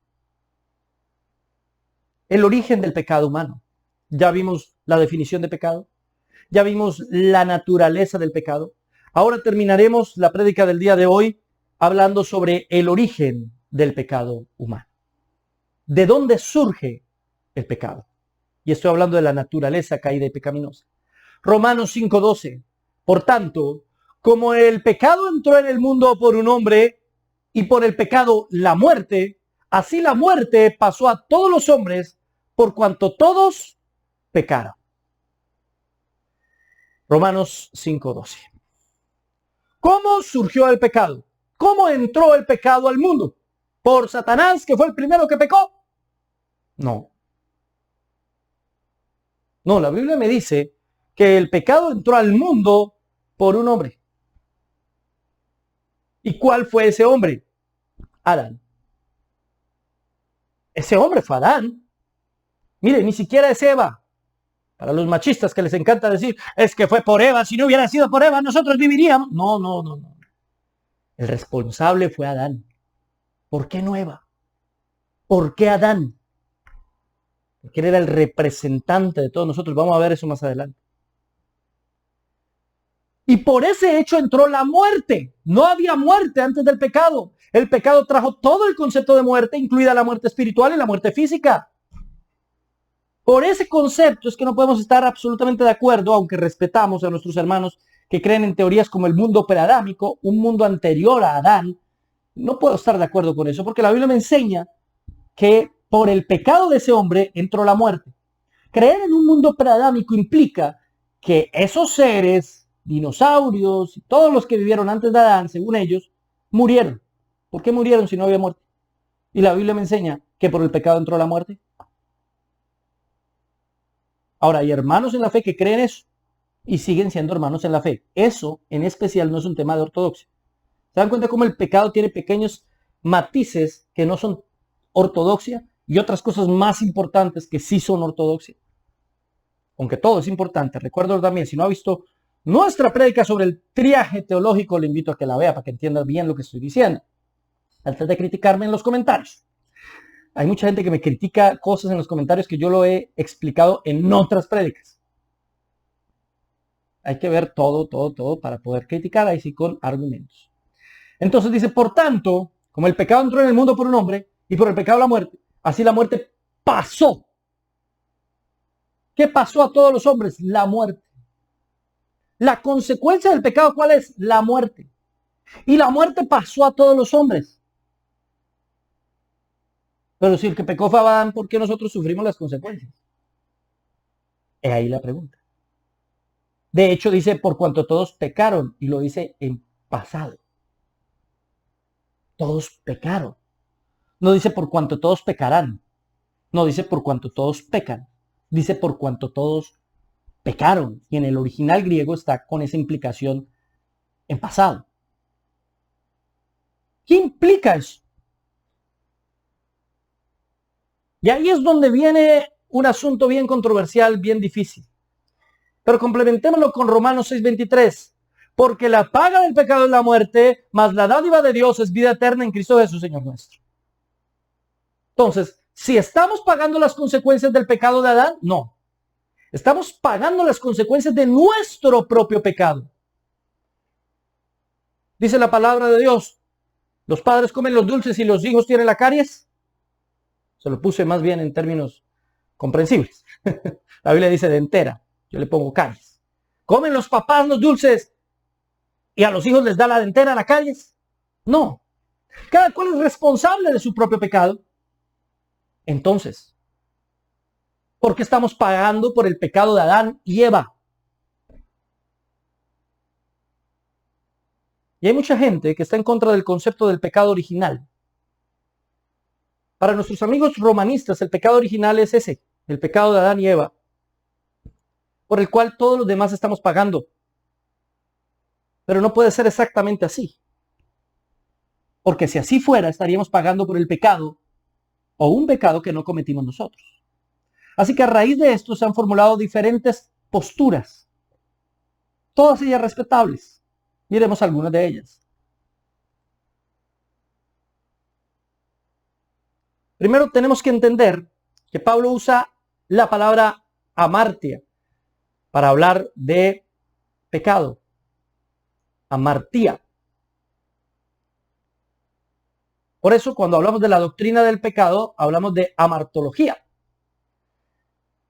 el origen del pecado humano. Ya vimos la definición de pecado. Ya vimos la naturaleza del pecado. Ahora terminaremos la prédica del día de hoy hablando sobre el origen del pecado humano. ¿De dónde surge el pecado? Y estoy hablando de la naturaleza caída y pecaminosa. Romanos 5:12. Por tanto, como el pecado entró en el mundo por un hombre y por el pecado la muerte, así la muerte pasó a todos los hombres por cuanto todos pecaron. Romanos 5:12. ¿Cómo surgió el pecado? ¿Cómo entró el pecado al mundo? ¿Por Satanás, que fue el primero que pecó? No. No, la Biblia me dice que el pecado entró al mundo por un hombre. ¿Y cuál fue ese hombre? Adán. Ese hombre fue Adán. Mire, ni siquiera es Eva. Para los machistas que les encanta decir, es que fue por Eva, si no hubiera sido por Eva, nosotros viviríamos. No, no, no, no. El responsable fue Adán. ¿Por qué no Eva? ¿Por qué Adán? Porque él era el representante de todos nosotros. Vamos a ver eso más adelante. Y por ese hecho entró la muerte. No había muerte antes del pecado. El pecado trajo todo el concepto de muerte, incluida la muerte espiritual y la muerte física. Por ese concepto es que no podemos estar absolutamente de acuerdo, aunque respetamos a nuestros hermanos que creen en teorías como el mundo preadámico, un mundo anterior a Adán. No puedo estar de acuerdo con eso, porque la Biblia me enseña que por el pecado de ese hombre entró la muerte. Creer en un mundo preadámico implica que esos seres, dinosaurios y todos los que vivieron antes de Adán, según ellos, murieron. ¿Por qué murieron si no había muerte? Y la Biblia me enseña que por el pecado entró la muerte. Ahora, hay hermanos en la fe que creen eso y siguen siendo hermanos en la fe. Eso, en especial, no es un tema de ortodoxia. ¿Se dan cuenta cómo el pecado tiene pequeños matices que no son ortodoxia y otras cosas más importantes que sí son ortodoxia? Aunque todo es importante, recuerdo también, si no ha visto nuestra prédica sobre el triaje teológico, le invito a que la vea para que entienda bien lo que estoy diciendo. Antes de criticarme en los comentarios. Hay mucha gente que me critica cosas en los comentarios que yo lo he explicado en otras prédicas. Hay que ver todo para poder criticar, ahí sí con argumentos. Entonces dice, por tanto, como el pecado entró en el mundo por un hombre y por el pecado la muerte, así la muerte pasó. ¿Qué pasó a todos los hombres? La muerte. La consecuencia del pecado, ¿cuál es? La muerte. Y la muerte pasó a todos los hombres. Pero si el que pecó fue Adán, ¿por qué nosotros sufrimos las consecuencias? Es ahí la pregunta. De hecho, dice, por cuanto todos pecaron, y lo dice en pasado. Todos pecaron. No dice por cuanto todos pecarán. No dice por cuanto todos pecan. Dice por cuanto todos pecaron. Y en el original griego está con esa implicación en pasado. ¿Qué implica eso? Y ahí es donde viene un asunto bien controversial, bien difícil. Pero complementémoslo con Romanos 6:23. Porque la paga del pecado es la muerte, mas la dádiva de Dios es vida eterna en Cristo Jesús, Señor nuestro. Entonces, si estamos pagando las consecuencias del pecado de Adán, no. Estamos pagando las consecuencias de nuestro propio pecado. Dice la palabra de Dios, los padres comen los dulces y los hijos tienen la caries. Se lo puse más bien en términos comprensibles. La Biblia dice de entera. Yo le pongo caries. ¿Comen los papás los dulces y a los hijos les da la dentera la caries? No. Cada cual es responsable de su propio pecado. Entonces, ¿por qué estamos pagando por el pecado de Adán y Eva? Y hay mucha gente que está en contra del concepto del pecado original. Para nuestros amigos romanistas, el pecado original es ese, el pecado de Adán y Eva, por el cual todos los demás estamos pagando. Pero no puede ser exactamente así. Porque si así fuera, estaríamos pagando por el pecado o un pecado que no cometimos nosotros. Así que a raíz de esto se han formulado diferentes posturas, todas ellas respetables. Miremos algunas de ellas. Primero tenemos que entender que Pablo usa la palabra amartia para hablar de pecado. Amartía. Por eso cuando hablamos de la doctrina del pecado, hablamos de amartología.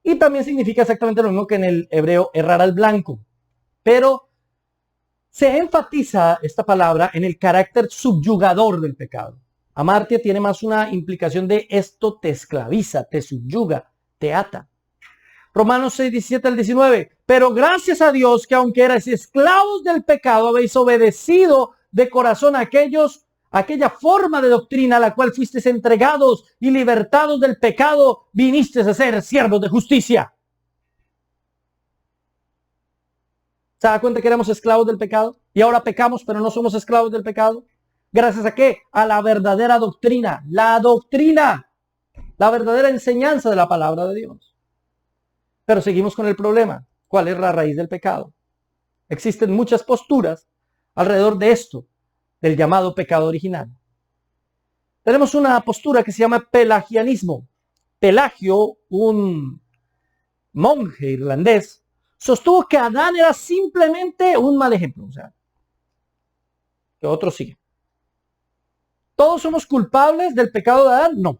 Y también significa exactamente lo mismo que en el hebreo errar al blanco. Pero se enfatiza esta palabra en el carácter subyugador del pecado. Amartia tiene más una implicación de esto te esclaviza, te subyuga, te ata. Romanos 6, 17 al 19. Pero gracias a Dios que aunque erais esclavos del pecado, habéis obedecido de corazón a aquella forma de doctrina a la cual fuisteis entregados y libertados del pecado, vinisteis a ser siervos de justicia. ¿Se da cuenta que éramos esclavos del pecado? Y ahora pecamos, pero no somos esclavos del pecado. ¿Gracias a qué? A la verdadera doctrina. La doctrina. La verdadera enseñanza de la palabra de Dios. Pero seguimos con el problema. ¿Cuál es la raíz del pecado? Existen muchas posturas alrededor de esto, del llamado pecado original. Tenemos una postura que se llama pelagianismo. Pelagio, un monje irlandés, sostuvo que Adán era simplemente un mal ejemplo. O sea, que otros siguen. ¿Todos somos culpables del pecado de Adán? No.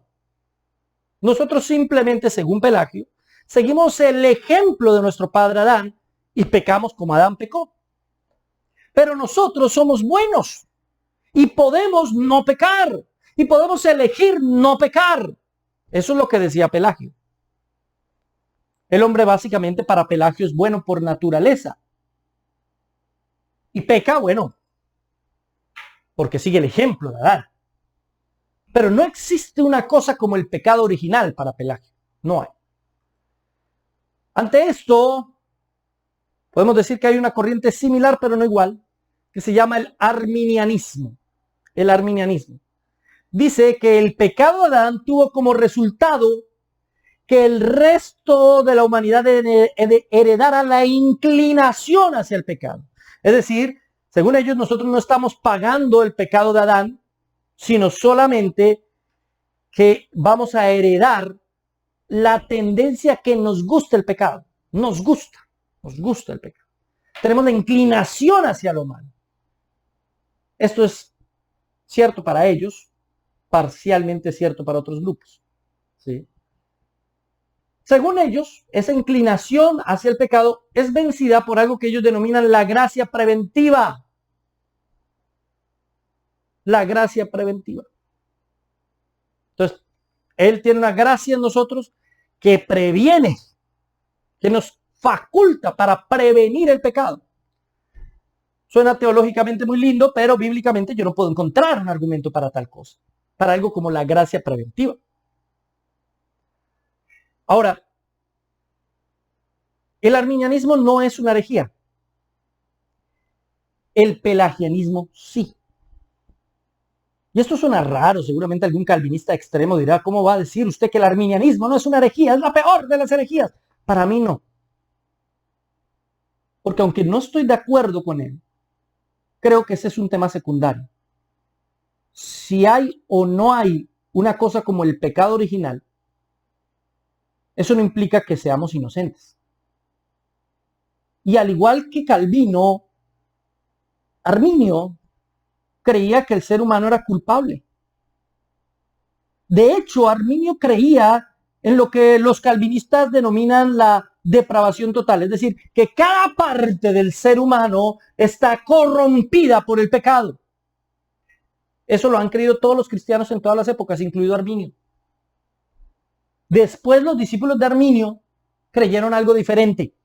Nosotros simplemente, según Pelagio, seguimos el ejemplo de nuestro padre Adán y pecamos como Adán pecó. Pero nosotros somos buenos y podemos no pecar y podemos elegir no pecar. Eso es lo que decía Pelagio. El hombre básicamente para Pelagio es bueno por naturaleza. Y peca, bueno, porque sigue el ejemplo de Adán. Pero no existe una cosa como el pecado original para Pelagio. No hay. Ante esto, podemos decir que hay una corriente similar, pero no igual, que se llama el arminianismo. El arminianismo dice que el pecado de Adán tuvo como resultado que el resto de la humanidad heredara la inclinación hacia el pecado. Es decir, según ellos, nosotros no estamos pagando el pecado de Adán, sino solamente que vamos a heredar la tendencia que nos gusta el pecado. Nos gusta el pecado. Tenemos la inclinación hacia lo malo. Esto es cierto para ellos, parcialmente cierto para otros grupos. ¿Sí? Según ellos, esa inclinación hacia el pecado es vencida por algo que ellos denominan la gracia preventiva. La gracia preventiva. Entonces, Él tiene una gracia en nosotros que previene, que nos faculta para prevenir el pecado. Suena teológicamente muy lindo, pero bíblicamente yo no puedo encontrar un argumento para tal cosa, para algo como la gracia preventiva. Ahora, el arminianismo no es una herejía. El pelagianismo sí. Y esto suena raro, seguramente algún calvinista extremo dirá, ¿cómo va a decir usted que el arminianismo no es una herejía? Es la peor de las herejías. Para mí no. Porque aunque no estoy de acuerdo con él, creo que ese es un tema secundario. Si hay o no hay una cosa como el pecado original, eso no implica que seamos inocentes. Y al igual que Calvino, Arminio creía que el ser humano era culpable. De hecho, Arminio creía en lo que los calvinistas denominan la depravación total, es decir, que cada parte del ser humano está corrompida por el pecado. Eso lo han creído todos los cristianos en todas las épocas, incluido Arminio. Después los discípulos de Arminio creyeron algo diferente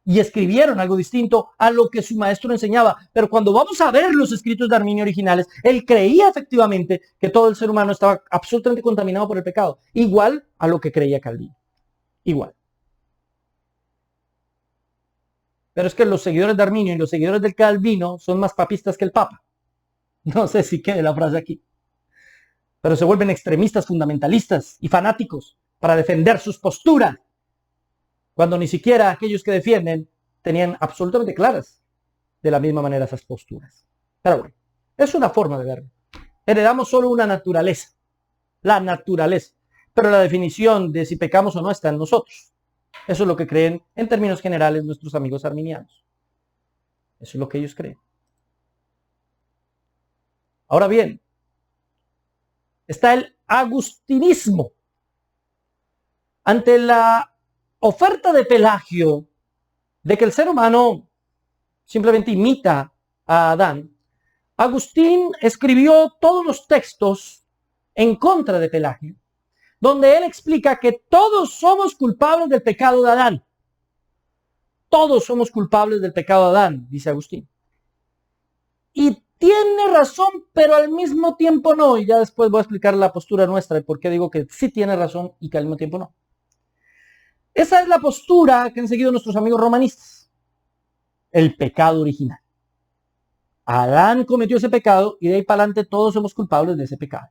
y escribieron algo distinto a lo que su maestro enseñaba. Pero cuando vamos a ver los escritos de Arminio originales, él creía efectivamente que todo el ser humano estaba absolutamente contaminado por el pecado, igual a lo que creía Calvino. Igual. Pero es que los seguidores de Arminio y los seguidores del Calvino son más papistas que el Papa. No sé si quede la frase aquí. Pero se vuelven extremistas, fundamentalistas y fanáticos para defender sus posturas, cuando ni siquiera aquellos que defienden tenían absolutamente claras de la misma manera esas posturas. Pero bueno, es una forma de verlo. Heredamos solo una naturaleza, la naturaleza, pero la definición de si pecamos o no está en nosotros. Eso es lo que creen en términos generales nuestros amigos arminianos. Eso es lo que ellos creen. Ahora bien, está el agustinismo. Ante la oferta de Pelagio de que el ser humano simplemente imita a Adán, Agustín escribió todos los textos en contra de Pelagio, donde él explica que todos somos culpables del pecado de Adán. Todos somos culpables del pecado de Adán, dice Agustín. Y tiene razón, pero al mismo tiempo no. Y ya después voy a explicar la postura nuestra y por qué digo que sí tiene razón y que al mismo tiempo no. Esa es la postura que han seguido nuestros amigos romanistas. El pecado original. Adán cometió ese pecado y de ahí para adelante todos somos culpables de ese pecado.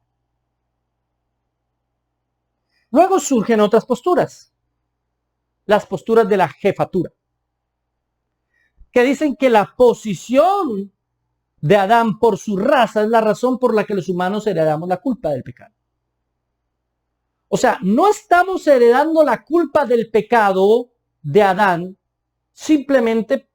Luego surgen otras posturas, las posturas de la jefatura, que dicen que la posición de Adán por su raza es la razón por la que los humanos heredamos la culpa del pecado. O sea, no estamos heredando la culpa del pecado de Adán simplemente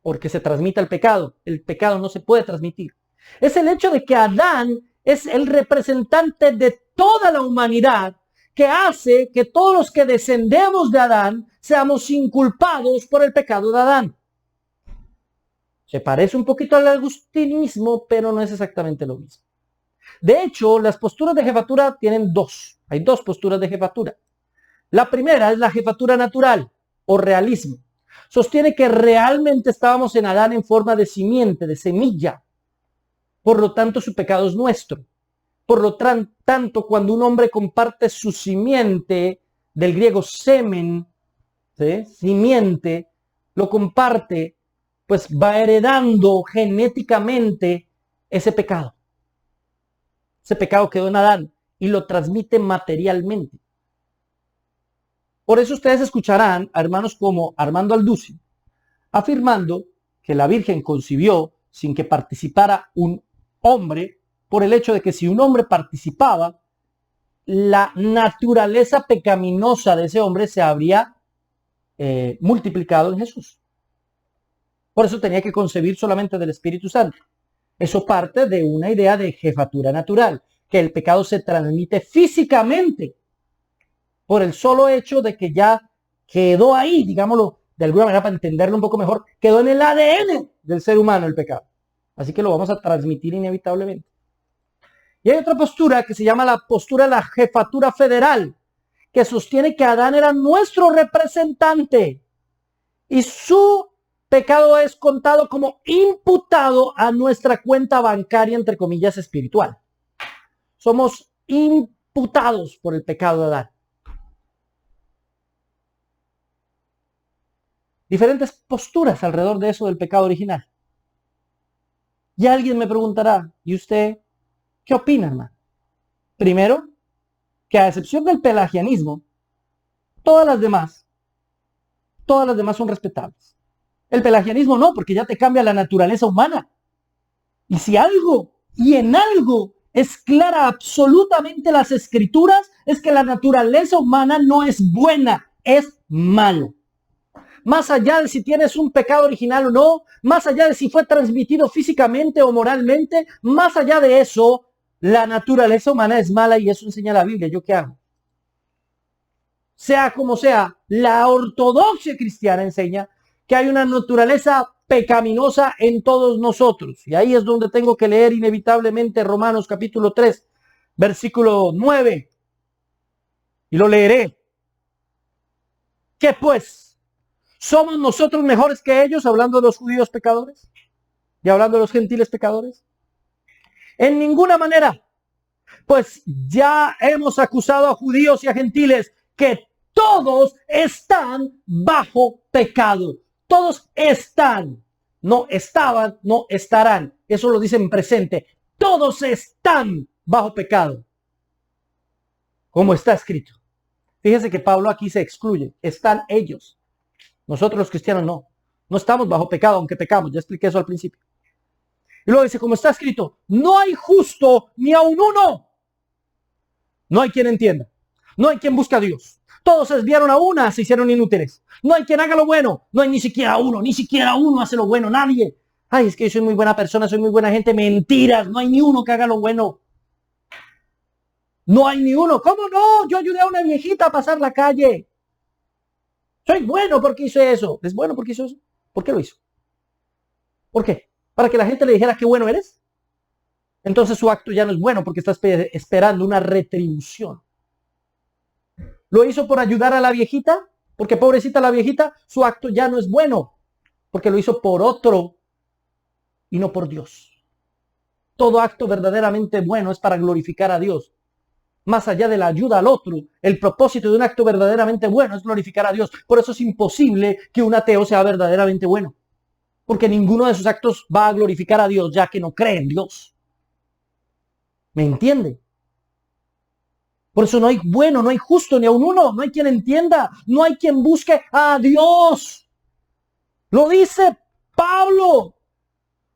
porque se transmita el pecado. El pecado no se puede transmitir. Es el hecho de que Adán es el representante de toda la humanidad que hace que todos los que descendemos de Adán seamos inculpados por el pecado de Adán. Se parece un poquito al agustinismo, pero no es exactamente lo mismo. De hecho, las posturas de jefatura tienen dos. Hay dos posturas de jefatura. La primera es la jefatura natural o realismo. Sostiene que realmente estábamos en Adán en forma de simiente, de semilla. Por lo tanto, su pecado es nuestro. Por lo tanto, cuando un hombre comparte su simiente, del griego semen, ¿sí? Simiente, lo comparte, pues va heredando genéticamente ese pecado. Ese pecado quedó en Adán y lo transmite materialmente. Por eso ustedes escucharán a hermanos como Armando Alducin afirmando que la Virgen concibió sin que participara un hombre, por el hecho de que si un hombre participaba, la naturaleza pecaminosa de ese hombre se habría multiplicado en Jesús. Por eso tenía que concebir solamente del Espíritu Santo. Eso parte de una idea de jefatura natural, que el pecado se transmite físicamente por el solo hecho de que ya quedó ahí, digámoslo de alguna manera para entenderlo un poco mejor, quedó en el ADN del ser humano el pecado. Así que lo vamos a transmitir inevitablemente. Y hay otra postura que se llama la postura de la jefatura federal, que sostiene que Adán era nuestro representante y su pecado es contado como imputado a nuestra cuenta bancaria, entre comillas, espiritual. Somos imputados por el pecado de Adán. Diferentes posturas alrededor de eso del pecado original. Y alguien me preguntará, ¿y usted qué opina, hermano? Primero, que a excepción del pelagianismo, todas las demás son respetables. El pelagianismo no, porque ya te cambia la naturaleza humana. Y si algo, y en algo, es clara absolutamente las escrituras, es que la naturaleza humana no es buena, es malo. Más allá de si tienes un pecado original o no, más allá de si fue transmitido físicamente o moralmente, más allá de eso, la naturaleza humana es mala y eso enseña la Biblia. ¿Yo qué hago? Sea como sea, la ortodoxia cristiana enseña que hay una naturaleza pecaminosa en todos nosotros. Y ahí es donde tengo que leer inevitablemente Romanos capítulo 3, versículo 9. Y lo leeré. ¿Qué pues? ¿Somos nosotros mejores que ellos, hablando de los judíos pecadores? Y hablando de los gentiles pecadores. En ninguna manera. Pues ya hemos acusado a judíos y a gentiles que todos están bajo pecado. Todos están. No estaban, no estarán. Eso lo dice en presente. Todos están bajo pecado. Como está escrito. Fíjense que Pablo aquí se excluye. Están ellos. Nosotros los cristianos no. No estamos bajo pecado, aunque pecamos. Ya expliqué eso al principio. Y luego dice, como está escrito, no hay justo ni aun uno. No hay quien entienda. No hay quien busque a Dios. Todos se desviaron a una, se hicieron inútiles. No hay quien haga lo bueno. No hay ni siquiera uno hace lo bueno, nadie. Ay, es que yo soy muy buena persona, soy muy buena gente. Mentiras, no hay ni uno que haga lo bueno. No hay ni uno. ¿Cómo no? Yo ayudé a una viejita a pasar la calle. Soy bueno porque hice eso. ¿Es bueno porque hizo eso? ¿Por qué lo hizo? ¿Por qué? ¿Para que la gente le dijera qué bueno eres? Entonces su acto ya no es bueno porque está esperando una retribución. ¿Lo hizo por ayudar a la viejita? Porque pobrecita la viejita, su acto ya no es bueno. Porque lo hizo por otro y no por Dios. Todo acto verdaderamente bueno es para glorificar a Dios. Más allá de la ayuda al otro, el propósito de un acto verdaderamente bueno es glorificar a Dios. Por eso es imposible que un ateo sea verdaderamente bueno. porque ninguno de sus actos va a glorificar a Dios, ya que no cree en Dios. ¿Me entiende? Por eso no hay bueno, no hay justo, ni aun uno, no hay quien entienda, no hay quien busque a Dios. Lo dice Pablo.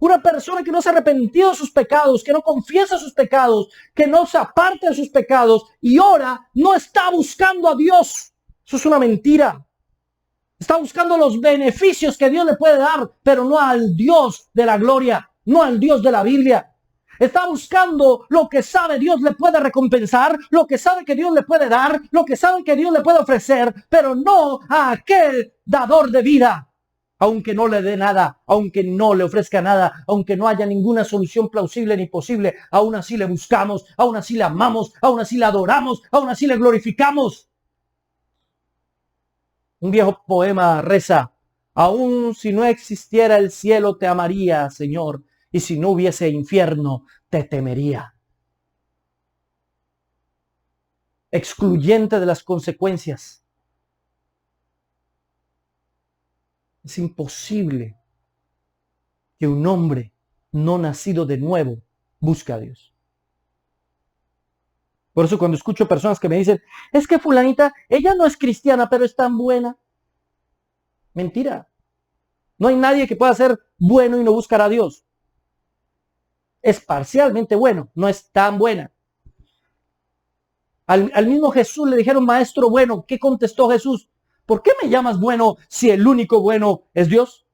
Una persona que no se ha arrepentido de sus pecados, que no confiesa sus pecados, que no se aparta de sus pecados y ora, no está buscando a Dios. Eso es una mentira. Está buscando los beneficios que Dios le puede dar, pero no al Dios de la gloria, no al Dios de la Biblia. Está buscando lo que sabe Dios le puede recompensar, lo que sabe que Dios le puede dar, lo que sabe que Dios le puede ofrecer, pero no a aquel dador de vida. Aunque no le dé nada, aunque no le ofrezca nada, aunque no haya ninguna solución plausible ni posible, aún así le buscamos, aún así le amamos, aún así le adoramos, aún así le glorificamos. Un viejo poema reza: aún si no existiera el cielo te amaría, Señor, y si no hubiese infierno te temería. Excluyente de las consecuencias. Es imposible que un hombre no nacido de nuevo busque a Dios. Por eso cuando escucho personas que me dicen, es que fulanita, ella no es cristiana, pero es tan buena. Mentira. No hay nadie que pueda ser bueno y no buscar a Dios. Es parcialmente bueno, no es tan buena. Al mismo Jesús le dijeron, maestro bueno. ¿Qué contestó Jesús? ¿Por qué me llamas bueno si el único bueno es Dios?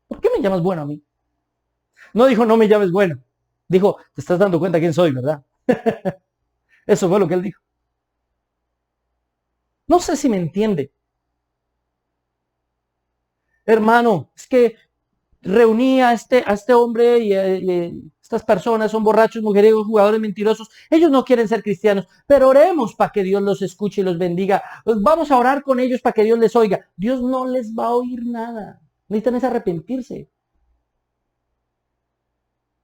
¿Por qué me llamas bueno a mí? No dijo, no me llames bueno. Dijo, te estás dando cuenta quién soy, ¿verdad? Eso fue lo que él dijo. No sé si me entiende. Hermano, es que reuní a este hombre y estas personas son borrachos, mujeriegos, jugadores mentirosos. Ellos no quieren ser cristianos, pero oremos para que Dios los escuche y los bendiga. Vamos a orar con ellos para que Dios les oiga. Dios no les va a oír nada. Necesitan es arrepentirse.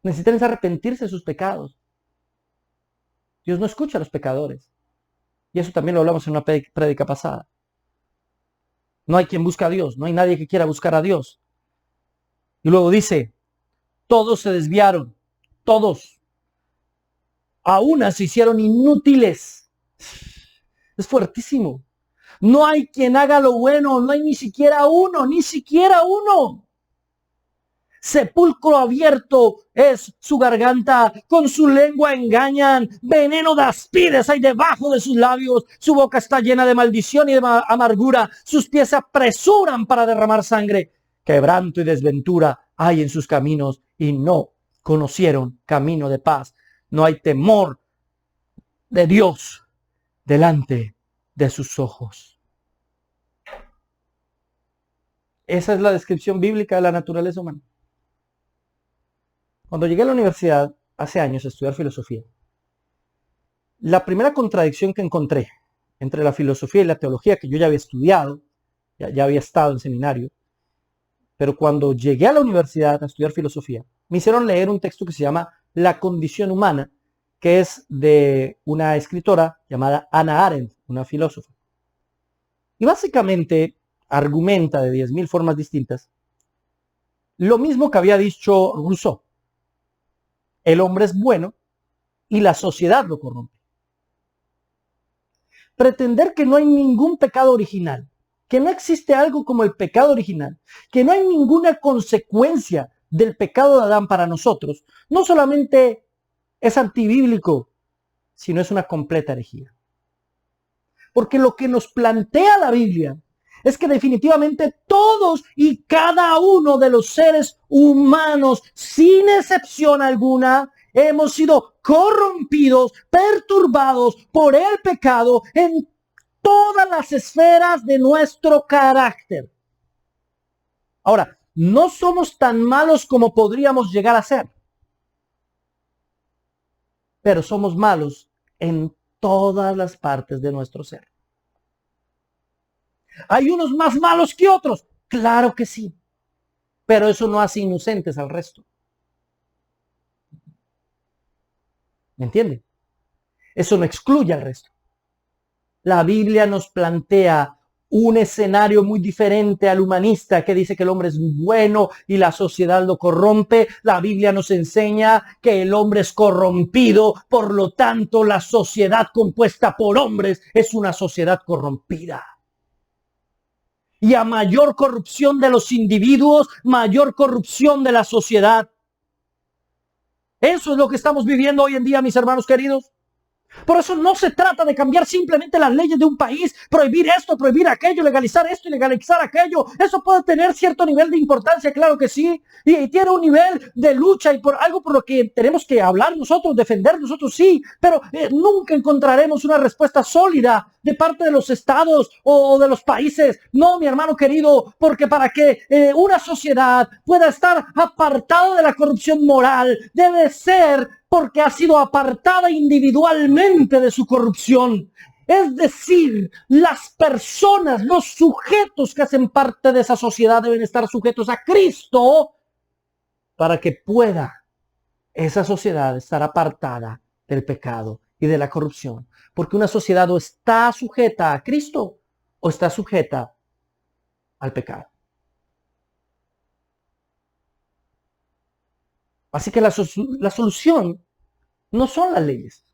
Necesitan es arrepentirse de sus pecados. Dios no escucha a los pecadores. Y eso también lo hablamos en una prédica pasada. No hay quien busque a Dios. No hay nadie que quiera buscar a Dios. Y luego dice, todos se desviaron. Todos. A unas se hicieron inútiles. Es fuertísimo. No hay quien haga lo bueno. No hay ni siquiera uno. Ni siquiera uno. Sepulcro abierto es su garganta, con su lengua engañan, veneno de aspides hay debajo de sus labios, su boca está llena de maldición y de amargura, sus pies se apresuran para derramar sangre, quebranto y desventura hay en sus caminos y no conocieron camino de paz. No hay temor de Dios delante de sus ojos. Esa es la descripción bíblica de la naturaleza humana. Cuando llegué a la universidad hace años a estudiar filosofía, la primera contradicción que encontré entre la filosofía y la teología, que yo ya había estudiado, ya había estado en seminario, pero cuando llegué a la universidad a estudiar filosofía, me hicieron leer un texto que se llama La condición humana, que es de una escritora llamada Hannah Arendt, una filósofa. Y básicamente argumenta de 10.000 formas distintas lo mismo que había dicho Rousseau. El hombre es bueno y la sociedad lo corrompe. Pretender que no hay ningún pecado original, que no existe algo como el pecado original, que no hay ninguna consecuencia del pecado de Adán para nosotros, no solamente es antibíblico, sino es una completa herejía. Porque lo que nos plantea la Biblia es que definitivamente todos y cada uno de los seres humanos, sin excepción alguna, hemos sido corrompidos, perturbados por el pecado en todas las esferas de nuestro carácter. Ahora, no somos tan malos como podríamos llegar a ser, pero somos malos en todas las partes de nuestro ser. ¿Hay unos más malos que otros? Claro que sí, pero eso no hace inocentes al resto. ¿Me entiende? Eso no excluye al resto. La Biblia nos plantea un escenario muy diferente al humanista que dice que el hombre es bueno y la sociedad lo corrompe. La Biblia nos enseña que el hombre es corrompido, por lo tanto la sociedad compuesta por hombres es una sociedad corrompida. Y a mayor corrupción de los individuos, mayor corrupción de la sociedad. Eso es lo que estamos viviendo hoy en día, mis hermanos queridos. Por eso no se trata de cambiar simplemente las leyes de un país, prohibir esto, prohibir aquello, legalizar esto y legalizar aquello. Eso puede tener cierto nivel de importancia, claro que sí, y tiene un nivel de lucha y por algo por lo que tenemos que hablar nosotros, defender nosotros, sí, pero nunca encontraremos una respuesta sólida de parte de los estados o de los países. No, mi hermano querido, porque para que una sociedad pueda estar apartada de la corrupción moral, debe ser porque ha sido apartada individualmente de su corrupción. Es decir, las personas, los sujetos que hacen parte de esa sociedad deben estar sujetos a Cristo para que pueda esa sociedad estar apartada del pecado y de la corrupción. Porque una sociedad o está sujeta a Cristo o está sujeta al pecado. Así que la solución no son las leyes.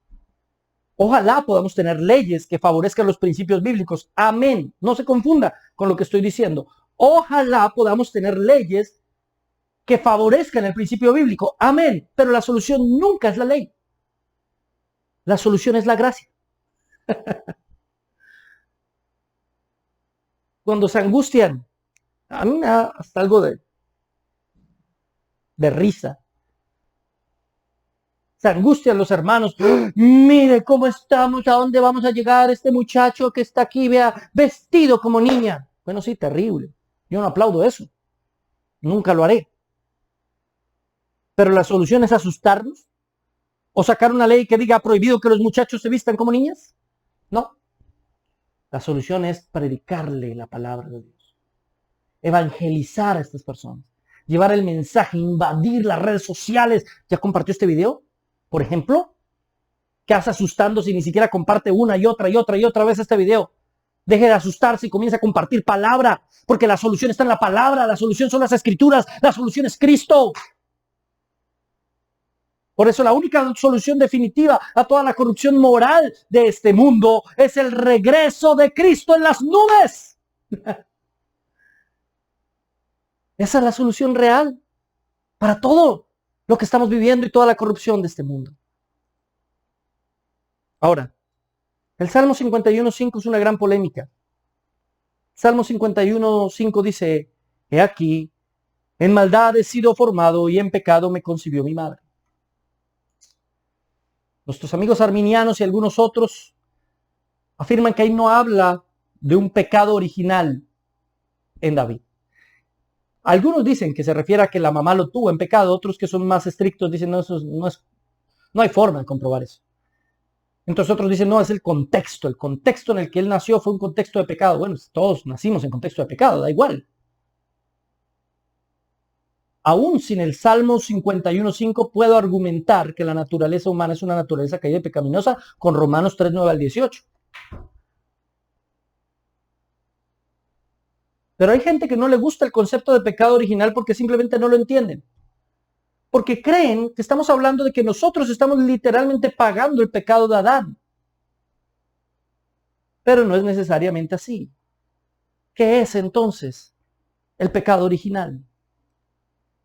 Ojalá podamos tener leyes que favorezcan los principios bíblicos. Amén. No se confunda con lo que estoy diciendo. Ojalá podamos tener leyes que favorezcan el principio bíblico. Amén. Pero la solución nunca es la ley. La solución es la gracia. Cuando se angustian, a mí me da hasta algo de risa. Se angustian los hermanos. Mire cómo estamos, a dónde vamos a llegar. Este muchacho que está aquí, vea, vestido como niña. Bueno, sí, terrible. Yo no aplaudo eso. Nunca lo haré. Pero la solución es asustarnos. ¿O sacar una ley que diga prohibido que los muchachos se vistan como niñas? No. La solución es predicarle la palabra de Dios. Evangelizar a estas personas. Llevar el mensaje, invadir las redes sociales. ¿Ya compartió este video? Por ejemplo, ¿qué hace asustando si ni siquiera comparte una y otra vez este video? Deje de asustarse y comienza a compartir palabra, porque la solución está en la palabra, la solución son las escrituras, la solución es Cristo. Por eso la única solución definitiva a toda la corrupción moral de este mundo es el regreso de Cristo en las nubes. Esa es la solución real para todo lo que estamos viviendo y toda la corrupción de este mundo. Ahora, el Salmo 51.5 es una gran polémica. Salmo 51.5 dice, he aquí, en maldad he sido formado y en pecado me concibió mi madre. Nuestros amigos arminianos y algunos otros afirman que ahí no habla de un pecado original en David. Algunos dicen que se refiere a que la mamá lo tuvo en pecado, otros que son más estrictos dicen no, eso no hay forma de comprobar eso. Entonces otros dicen no, es el contexto en el que él nació fue un contexto de pecado. Bueno, todos nacimos en contexto de pecado, da igual. Aún sin el Salmo 51.5 puedo argumentar que la naturaleza humana es una naturaleza caída y pecaminosa con Romanos 3.9 al 18. Pero hay gente que no le gusta el concepto de pecado original porque simplemente no lo entienden. Porque creen que estamos hablando de que nosotros estamos literalmente pagando el pecado de Adán. Pero no es necesariamente así. ¿Qué es entonces el pecado original?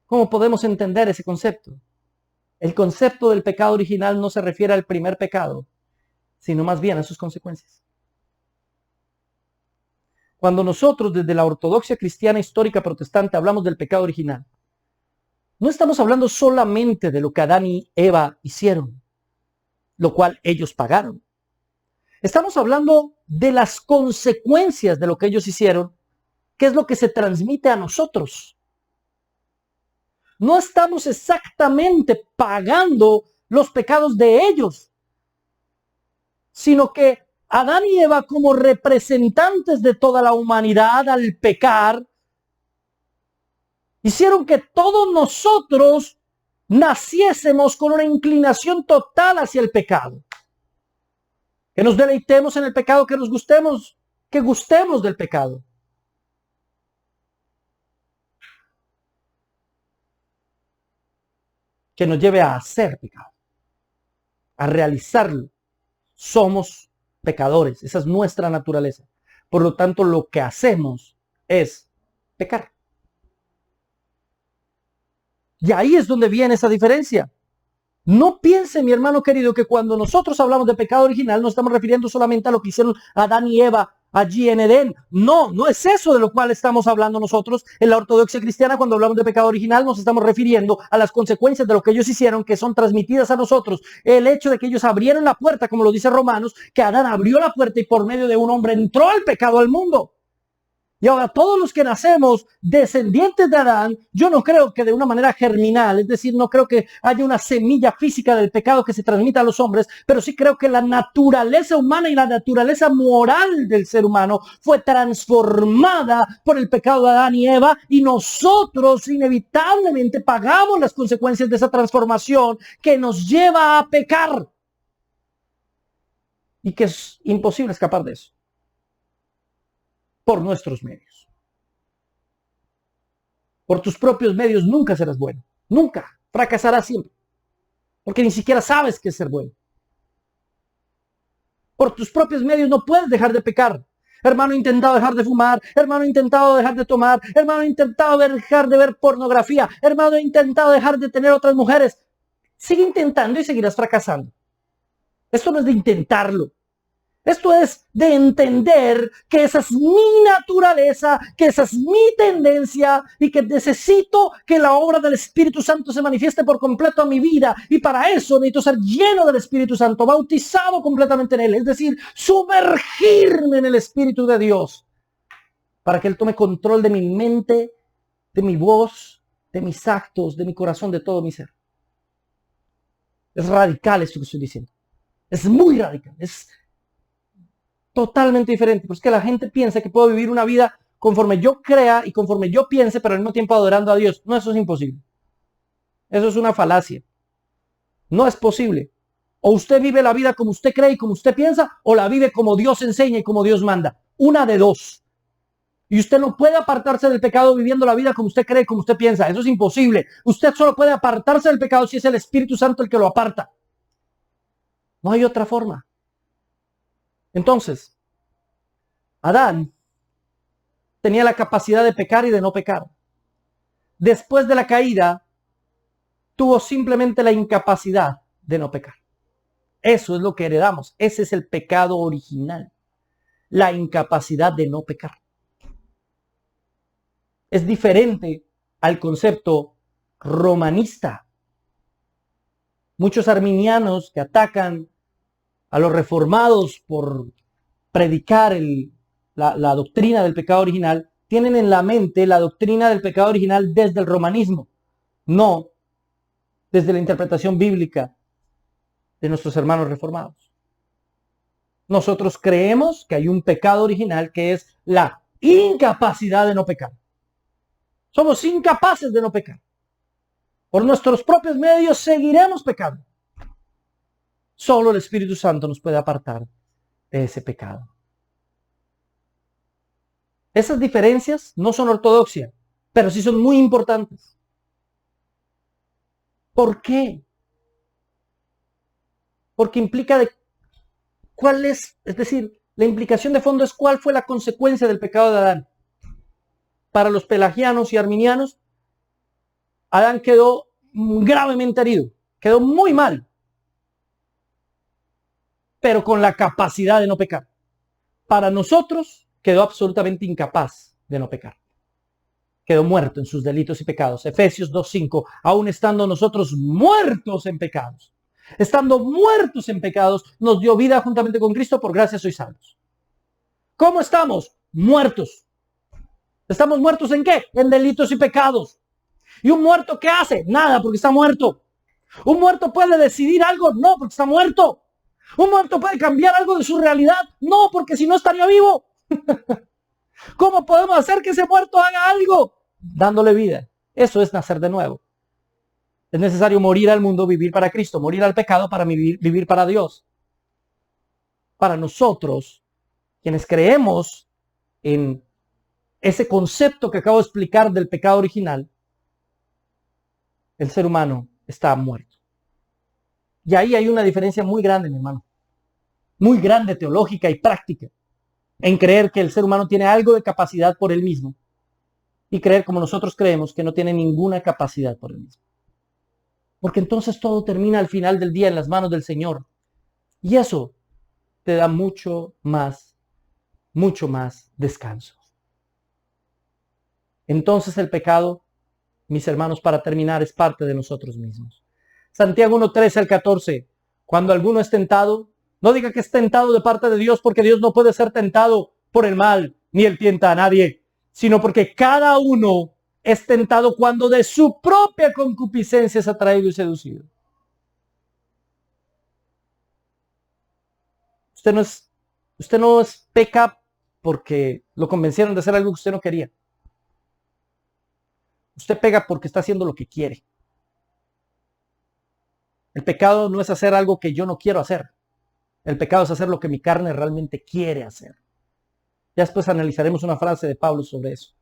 ¿Cómo podemos entender ese concepto? El concepto del pecado original no se refiere al primer pecado, sino más bien a sus consecuencias. Cuando nosotros desde la ortodoxia cristiana histórica protestante hablamos del pecado original, no estamos hablando solamente de lo que Adán y Eva hicieron, lo cual ellos pagaron. Estamos hablando de las consecuencias de lo que ellos hicieron, que es lo que se transmite a nosotros. No estamos exactamente pagando los pecados de ellos, sino que Adán y Eva, como representantes de toda la humanidad al pecar, hicieron que todos nosotros naciésemos con una inclinación total hacia el pecado. Que nos deleitemos en el pecado, que nos gustemos que gustemos del pecado. Que nos lleve a hacer pecado, a realizarlo. Somos pecadores, esa es nuestra naturaleza. Por lo tanto, lo que hacemos es pecar. Y ahí es donde viene esa diferencia. No piense, mi hermano querido, que cuando nosotros hablamos de pecado original nos estamos refiriendo solamente a lo que hicieron Adán y Eva allí en Edén. No, no es eso de lo cual estamos hablando nosotros. En la ortodoxia cristiana, cuando hablamos de pecado original, nos estamos refiriendo a las consecuencias de lo que ellos hicieron, que son transmitidas a nosotros. El hecho de que ellos abrieron la puerta, como lo dice Romanos, que Adán abrió la puerta y por medio de un hombre entró el pecado al mundo. Y ahora todos los que nacemos descendientes de Adán, yo no creo que de una manera germinal, es decir, no creo que haya una semilla física del pecado que se transmita a los hombres, pero sí creo que la naturaleza humana y la naturaleza moral del ser humano fue transformada por el pecado de Adán y Eva, y nosotros inevitablemente pagamos las consecuencias de esa transformación que nos lleva a pecar. Y que es imposible escapar de eso. Por nuestros medios. Por tus propios medios nunca serás bueno. Nunca. Fracasarás siempre. Porque ni siquiera sabes qué es ser bueno. Por tus propios medios no puedes dejar de pecar. Hermano, he intentado dejar de fumar. Hermano, he intentado dejar de tomar. Hermano, he intentado dejar de ver pornografía. Hermano, he intentado dejar de tener otras mujeres. Sigue intentando y seguirás fracasando. Esto no es de intentarlo. Esto es de entender que esa es mi naturaleza, que esa es mi tendencia y que necesito que la obra del Espíritu Santo se manifieste por completo a mi vida. Y para eso necesito ser lleno del Espíritu Santo, bautizado completamente en Él. Es decir, sumergirme en el Espíritu de Dios para que Él tome control de mi mente, de mi voz, de mis actos, de mi corazón, de todo mi ser. Es radical esto que estoy diciendo. Es muy radical. Es totalmente diferente. Pues que la gente piensa que puedo vivir una vida conforme yo crea y conforme yo piense, pero al mismo tiempo adorando a Dios. No, eso es imposible. Eso es una falacia. No es posible. O usted vive la vida como usted cree y como usted piensa, o la vive como Dios enseña y como Dios manda. Una de dos. Y usted no puede apartarse del pecado viviendo la vida como usted cree y como usted piensa. Eso es imposible. Usted solo puede apartarse del pecado si es el Espíritu Santo el que lo aparta. No hay otra forma. Entonces, Adán tenía la capacidad de pecar y de no pecar. Después de la caída, tuvo simplemente la incapacidad de no pecar. Eso es lo que heredamos. Ese es el pecado original. La incapacidad de no pecar. Es diferente al concepto romanista. Muchos arminianos que atacan a los reformados por predicar la doctrina del pecado original, tienen en la mente la doctrina del pecado original desde el romanismo, no desde la interpretación bíblica de nuestros hermanos reformados. Nosotros creemos que hay un pecado original que es la incapacidad de no pecar. Somos incapaces de no pecar. Por nuestros propios medios seguiremos pecando. Solo el Espíritu Santo nos puede apartar de ese pecado. Esas diferencias no son ortodoxia, pero sí son muy importantes. ¿Por qué? Porque implica de cuál es decir, la implicación de fondo es cuál fue la consecuencia del pecado de Adán. Para los pelagianos y arminianos, Adán quedó gravemente herido, quedó muy mal, pero con la capacidad de no pecar. Para nosotros, quedó absolutamente incapaz de no pecar. Quedó muerto en sus delitos y pecados. Efesios 2:5, aún estando nosotros muertos en pecados. Estando muertos en pecados, nos dio vida juntamente con Cristo, por gracia sois salvos. ¿Cómo estamos? Muertos. ¿Estamos muertos en qué? En delitos y pecados. ¿Y un muerto qué hace? Nada, porque está muerto. ¿Un muerto puede decidir algo? No, porque está muerto. ¿Un muerto puede cambiar algo de su realidad? No, porque si no estaría vivo. ¿Cómo podemos hacer que ese muerto haga algo? Dándole vida. Eso es nacer de nuevo. Es necesario morir al mundo, vivir para Cristo, morir al pecado para vivir para Dios. Para nosotros, quienes creemos en ese concepto que acabo de explicar del pecado original, el ser humano está muerto. Y ahí hay una diferencia muy grande, mi hermano. Muy grande teológica y práctica. En creer que el ser humano tiene algo de capacidad por él mismo. Y creer como nosotros creemos que no tiene ninguna capacidad por él mismo. Porque entonces todo termina al final del día en las manos del Señor. Y eso te da mucho más descanso. Entonces el pecado, mis hermanos, para terminar, es parte de nosotros mismos. Santiago 1:13 al 14. Cuando alguno es tentado, no diga que es tentado de parte de Dios, porque Dios no puede ser tentado por el mal, ni él tienta a nadie, sino porque cada uno es tentado cuando de su propia concupiscencia es atraído y seducido. Usted no es peca porque lo convencieron de hacer algo que usted no quería. Usted pega porque está haciendo lo que quiere. El pecado no es hacer algo que yo no quiero hacer. El pecado es hacer lo que mi carne realmente quiere hacer. Ya después analizaremos una frase de Pablo sobre eso.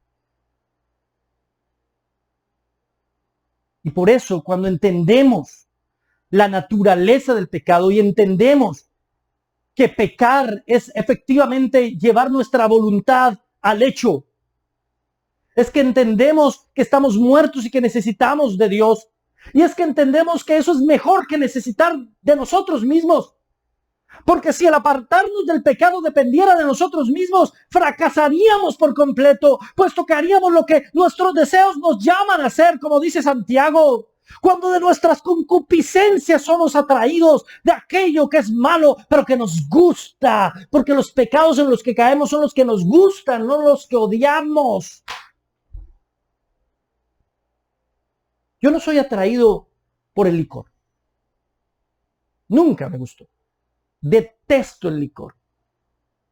Y por eso, cuando entendemos la naturaleza del pecado y entendemos que pecar es efectivamente llevar nuestra voluntad al hecho, es que entendemos que estamos muertos y que necesitamos de Dios. Y es que entendemos que eso es mejor que necesitar de nosotros mismos. Porque si el apartarnos del pecado dependiera de nosotros mismos, fracasaríamos por completo, puesto que haríamos lo que nuestros deseos nos llaman a hacer, como dice Santiago. Cuando de nuestras concupiscencias somos atraídos de aquello que es malo, pero que nos gusta, porque los pecados en los que caemos son los que nos gustan, no los que odiamos. Yo no soy atraído por el licor. Nunca me gustó. Detesto el licor.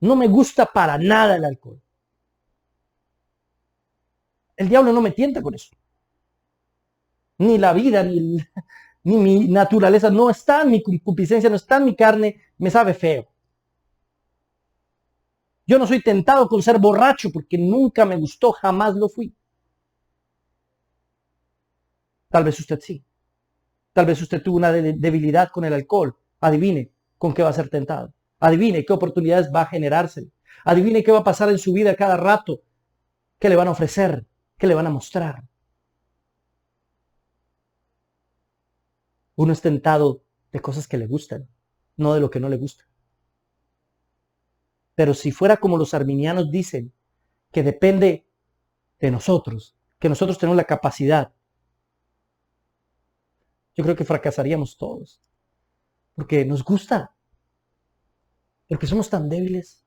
No me gusta para nada el alcohol. El diablo no me tienta con eso. Ni la vida, ni mi naturaleza no está en mi concupiscencia, no está en mi carne, me sabe feo. Yo no soy tentado con ser borracho porque nunca me gustó, jamás lo fui. Tal vez usted sí. Tal vez usted tuvo una debilidad con el alcohol. Adivine con qué va a ser tentado. Adivine qué oportunidades va a generarse. Adivine qué va a pasar en su vida cada rato. ¿Qué le van a ofrecer? ¿Qué le van a mostrar? Uno es tentado de cosas que le gustan, no de lo que no le gusta. Pero si fuera como los arminianos dicen, que depende de nosotros, que nosotros tenemos la capacidad, yo creo que fracasaríamos todos. Porque nos gusta. Porque somos tan débiles.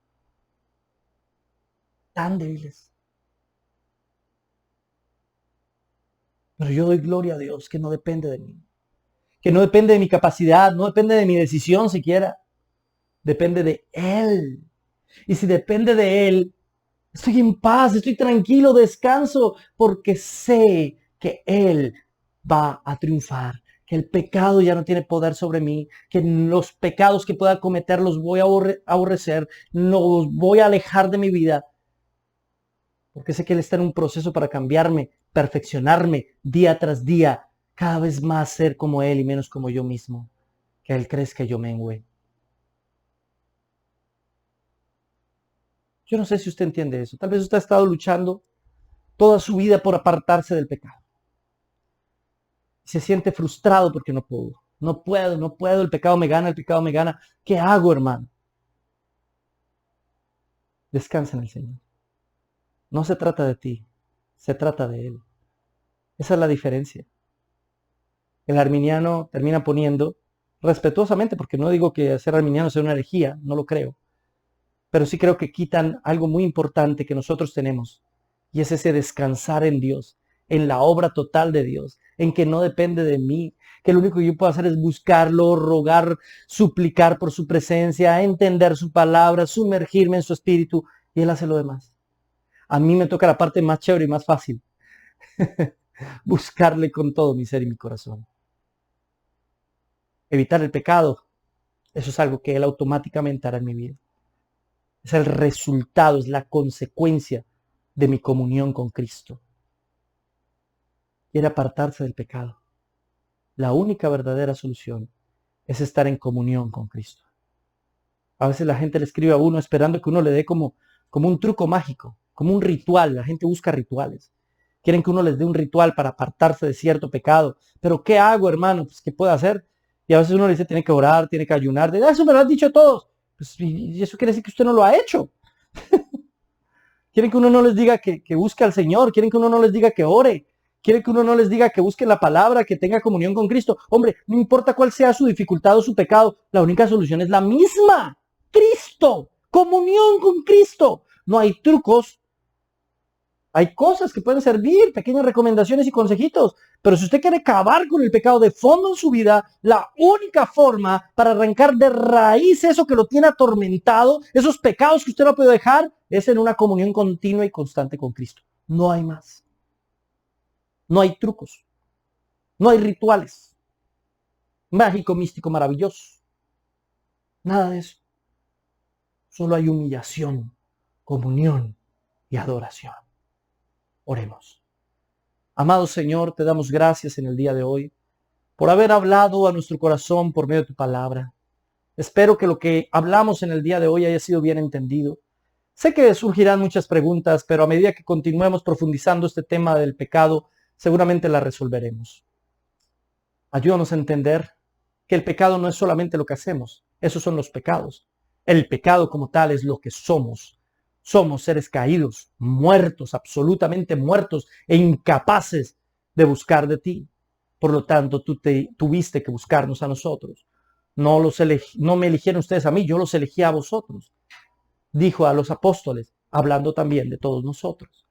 Tan débiles. Pero yo doy gloria a Dios que no depende de mí. Que no depende de mi capacidad, no depende de mi decisión siquiera. Depende de Él. Y si depende de Él, estoy en paz, estoy tranquilo, descanso, porque sé que Él va a triunfar. Que el pecado ya no tiene poder sobre mí, que los pecados que pueda cometer los voy a aborrecer, los voy a alejar de mi vida, porque sé que Él está en un proceso para cambiarme, perfeccionarme día tras día, cada vez más ser como Él y menos como yo mismo, que Él crezca y yo mengüe. Yo no sé si usted entiende eso, tal vez usted ha estado luchando toda su vida por apartarse del pecado. Se siente frustrado porque no puedo. No puedo, el pecado me gana. ¿Qué hago, hermano? Descansa en el Señor. No se trata de ti, se trata de Él. Esa es la diferencia. El arminiano termina poniendo, respetuosamente, porque no digo que ser arminiano sea una herejía, no lo creo, pero sí creo que quitan algo muy importante que nosotros tenemos, y es ese descansar en Dios, en la obra total de Dios, en que no depende de mí, que lo único que yo puedo hacer es buscarlo, rogar, suplicar por su presencia, entender su palabra, sumergirme en su espíritu, y Él hace lo demás. A mí me toca la parte más chévere y más fácil, buscarle con todo mi ser y mi corazón. Evitar el pecado, eso es algo que Él automáticamente hará en mi vida. Es el resultado, es la consecuencia de mi comunión con Cristo. Quiere apartarse del pecado. La única verdadera solución es estar en comunión con Cristo. A veces la gente le escribe a uno esperando que uno le dé como un truco mágico, como un ritual. La gente busca rituales. Quieren que uno les dé un ritual para apartarse de cierto pecado. Pero ¿qué hago, hermano? Pues ¿qué puedo hacer? Y a veces uno le dice, tiene que orar, tiene que ayunar. Eso me lo han dicho todos. Pues, y eso quiere decir que usted no lo ha hecho. Quieren que uno no les diga que busque al Señor. Quieren que uno no les diga que ore. Quieren que uno no les diga que busque la palabra, que tenga comunión con Cristo. Hombre, no importa cuál sea su dificultad o su pecado, la única solución es la misma. Cristo. Comunión con Cristo. No hay trucos. Hay cosas que pueden servir, pequeñas recomendaciones y consejitos. Pero si usted quiere acabar con el pecado de fondo en su vida, la única forma para arrancar de raíz eso que lo tiene atormentado, esos pecados que usted no puede dejar, es en una comunión continua y constante con Cristo. No hay más. No hay trucos. No hay rituales. Mágico, místico, maravilloso. Nada de eso. Solo hay humillación, comunión y adoración. Oremos. Amado Señor, te damos gracias en el día de hoy por haber hablado a nuestro corazón por medio de tu palabra. Espero que lo que hablamos en el día de hoy haya sido bien entendido. Sé que surgirán muchas preguntas, pero a medida que continuemos profundizando este tema del pecado, seguramente las resolveremos. Ayúdanos a entender que el pecado no es solamente lo que hacemos, esos son los pecados. El pecado como tal es lo que somos. Somos seres caídos, muertos, absolutamente muertos e incapaces de buscar de ti. Por lo tanto, tú tuviste que buscarnos a nosotros. No me eligieron ustedes a mí, yo los elegí a vosotros. Dijo a los apóstoles, hablando también de todos nosotros.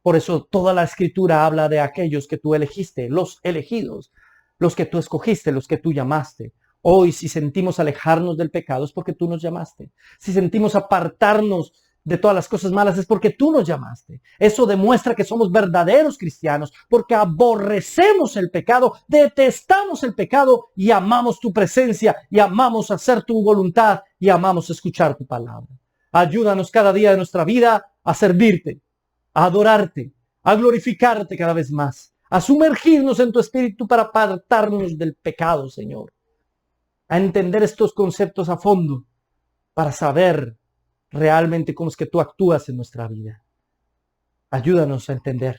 Por eso toda la escritura habla de aquellos que tú elegiste, los elegidos, los que tú escogiste, los que tú llamaste. Hoy, si sentimos alejarnos del pecado, es porque tú nos llamaste. Si sentimos apartarnos de todas las cosas malas, es porque tú nos llamaste. Eso demuestra que somos verdaderos cristianos, porque aborrecemos el pecado, detestamos el pecado y amamos tu presencia, y amamos hacer tu voluntad, y amamos escuchar tu palabra. Ayúdanos cada día de nuestra vida a servirte, a adorarte, a glorificarte cada vez más, a sumergirnos en tu espíritu para apartarnos del pecado, Señor. A entender estos conceptos a fondo para saber realmente cómo es que tú actúas en nuestra vida. Ayúdanos a entender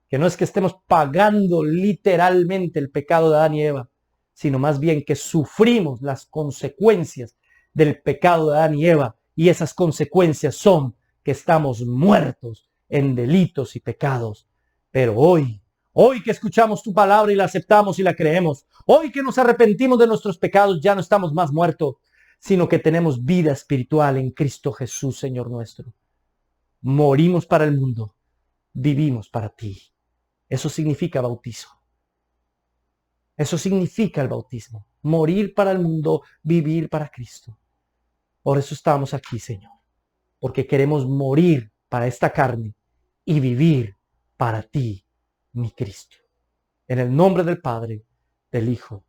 que no es que estemos pagando literalmente el pecado de Adán y Eva, sino más bien que sufrimos las consecuencias del pecado de Adán y Eva, y esas consecuencias son que estamos muertos en delitos y pecados. Pero hoy que escuchamos tu palabra y la aceptamos y la creemos, hoy que nos arrepentimos de nuestros pecados, ya no estamos más muertos, sino que tenemos vida espiritual en Cristo Jesús, Señor nuestro. Morimos para el mundo, vivimos para ti. Eso significa bautizo. Eso significa el bautismo. Morir para el mundo, vivir para Cristo. Por eso estamos aquí, Señor. Porque queremos morir para esta carne y vivir para ti, mi Cristo. En el nombre del Padre, del Hijo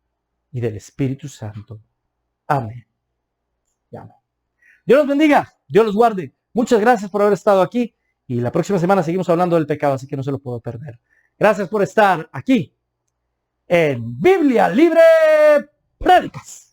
y del Espíritu Santo. Amén. Amén. Dios los bendiga, Dios los guarde. Muchas gracias por haber estado aquí. Y la próxima semana seguimos hablando del pecado, así que no se lo puedo perder. Gracias por estar aquí en Biblia Libre Prédicas.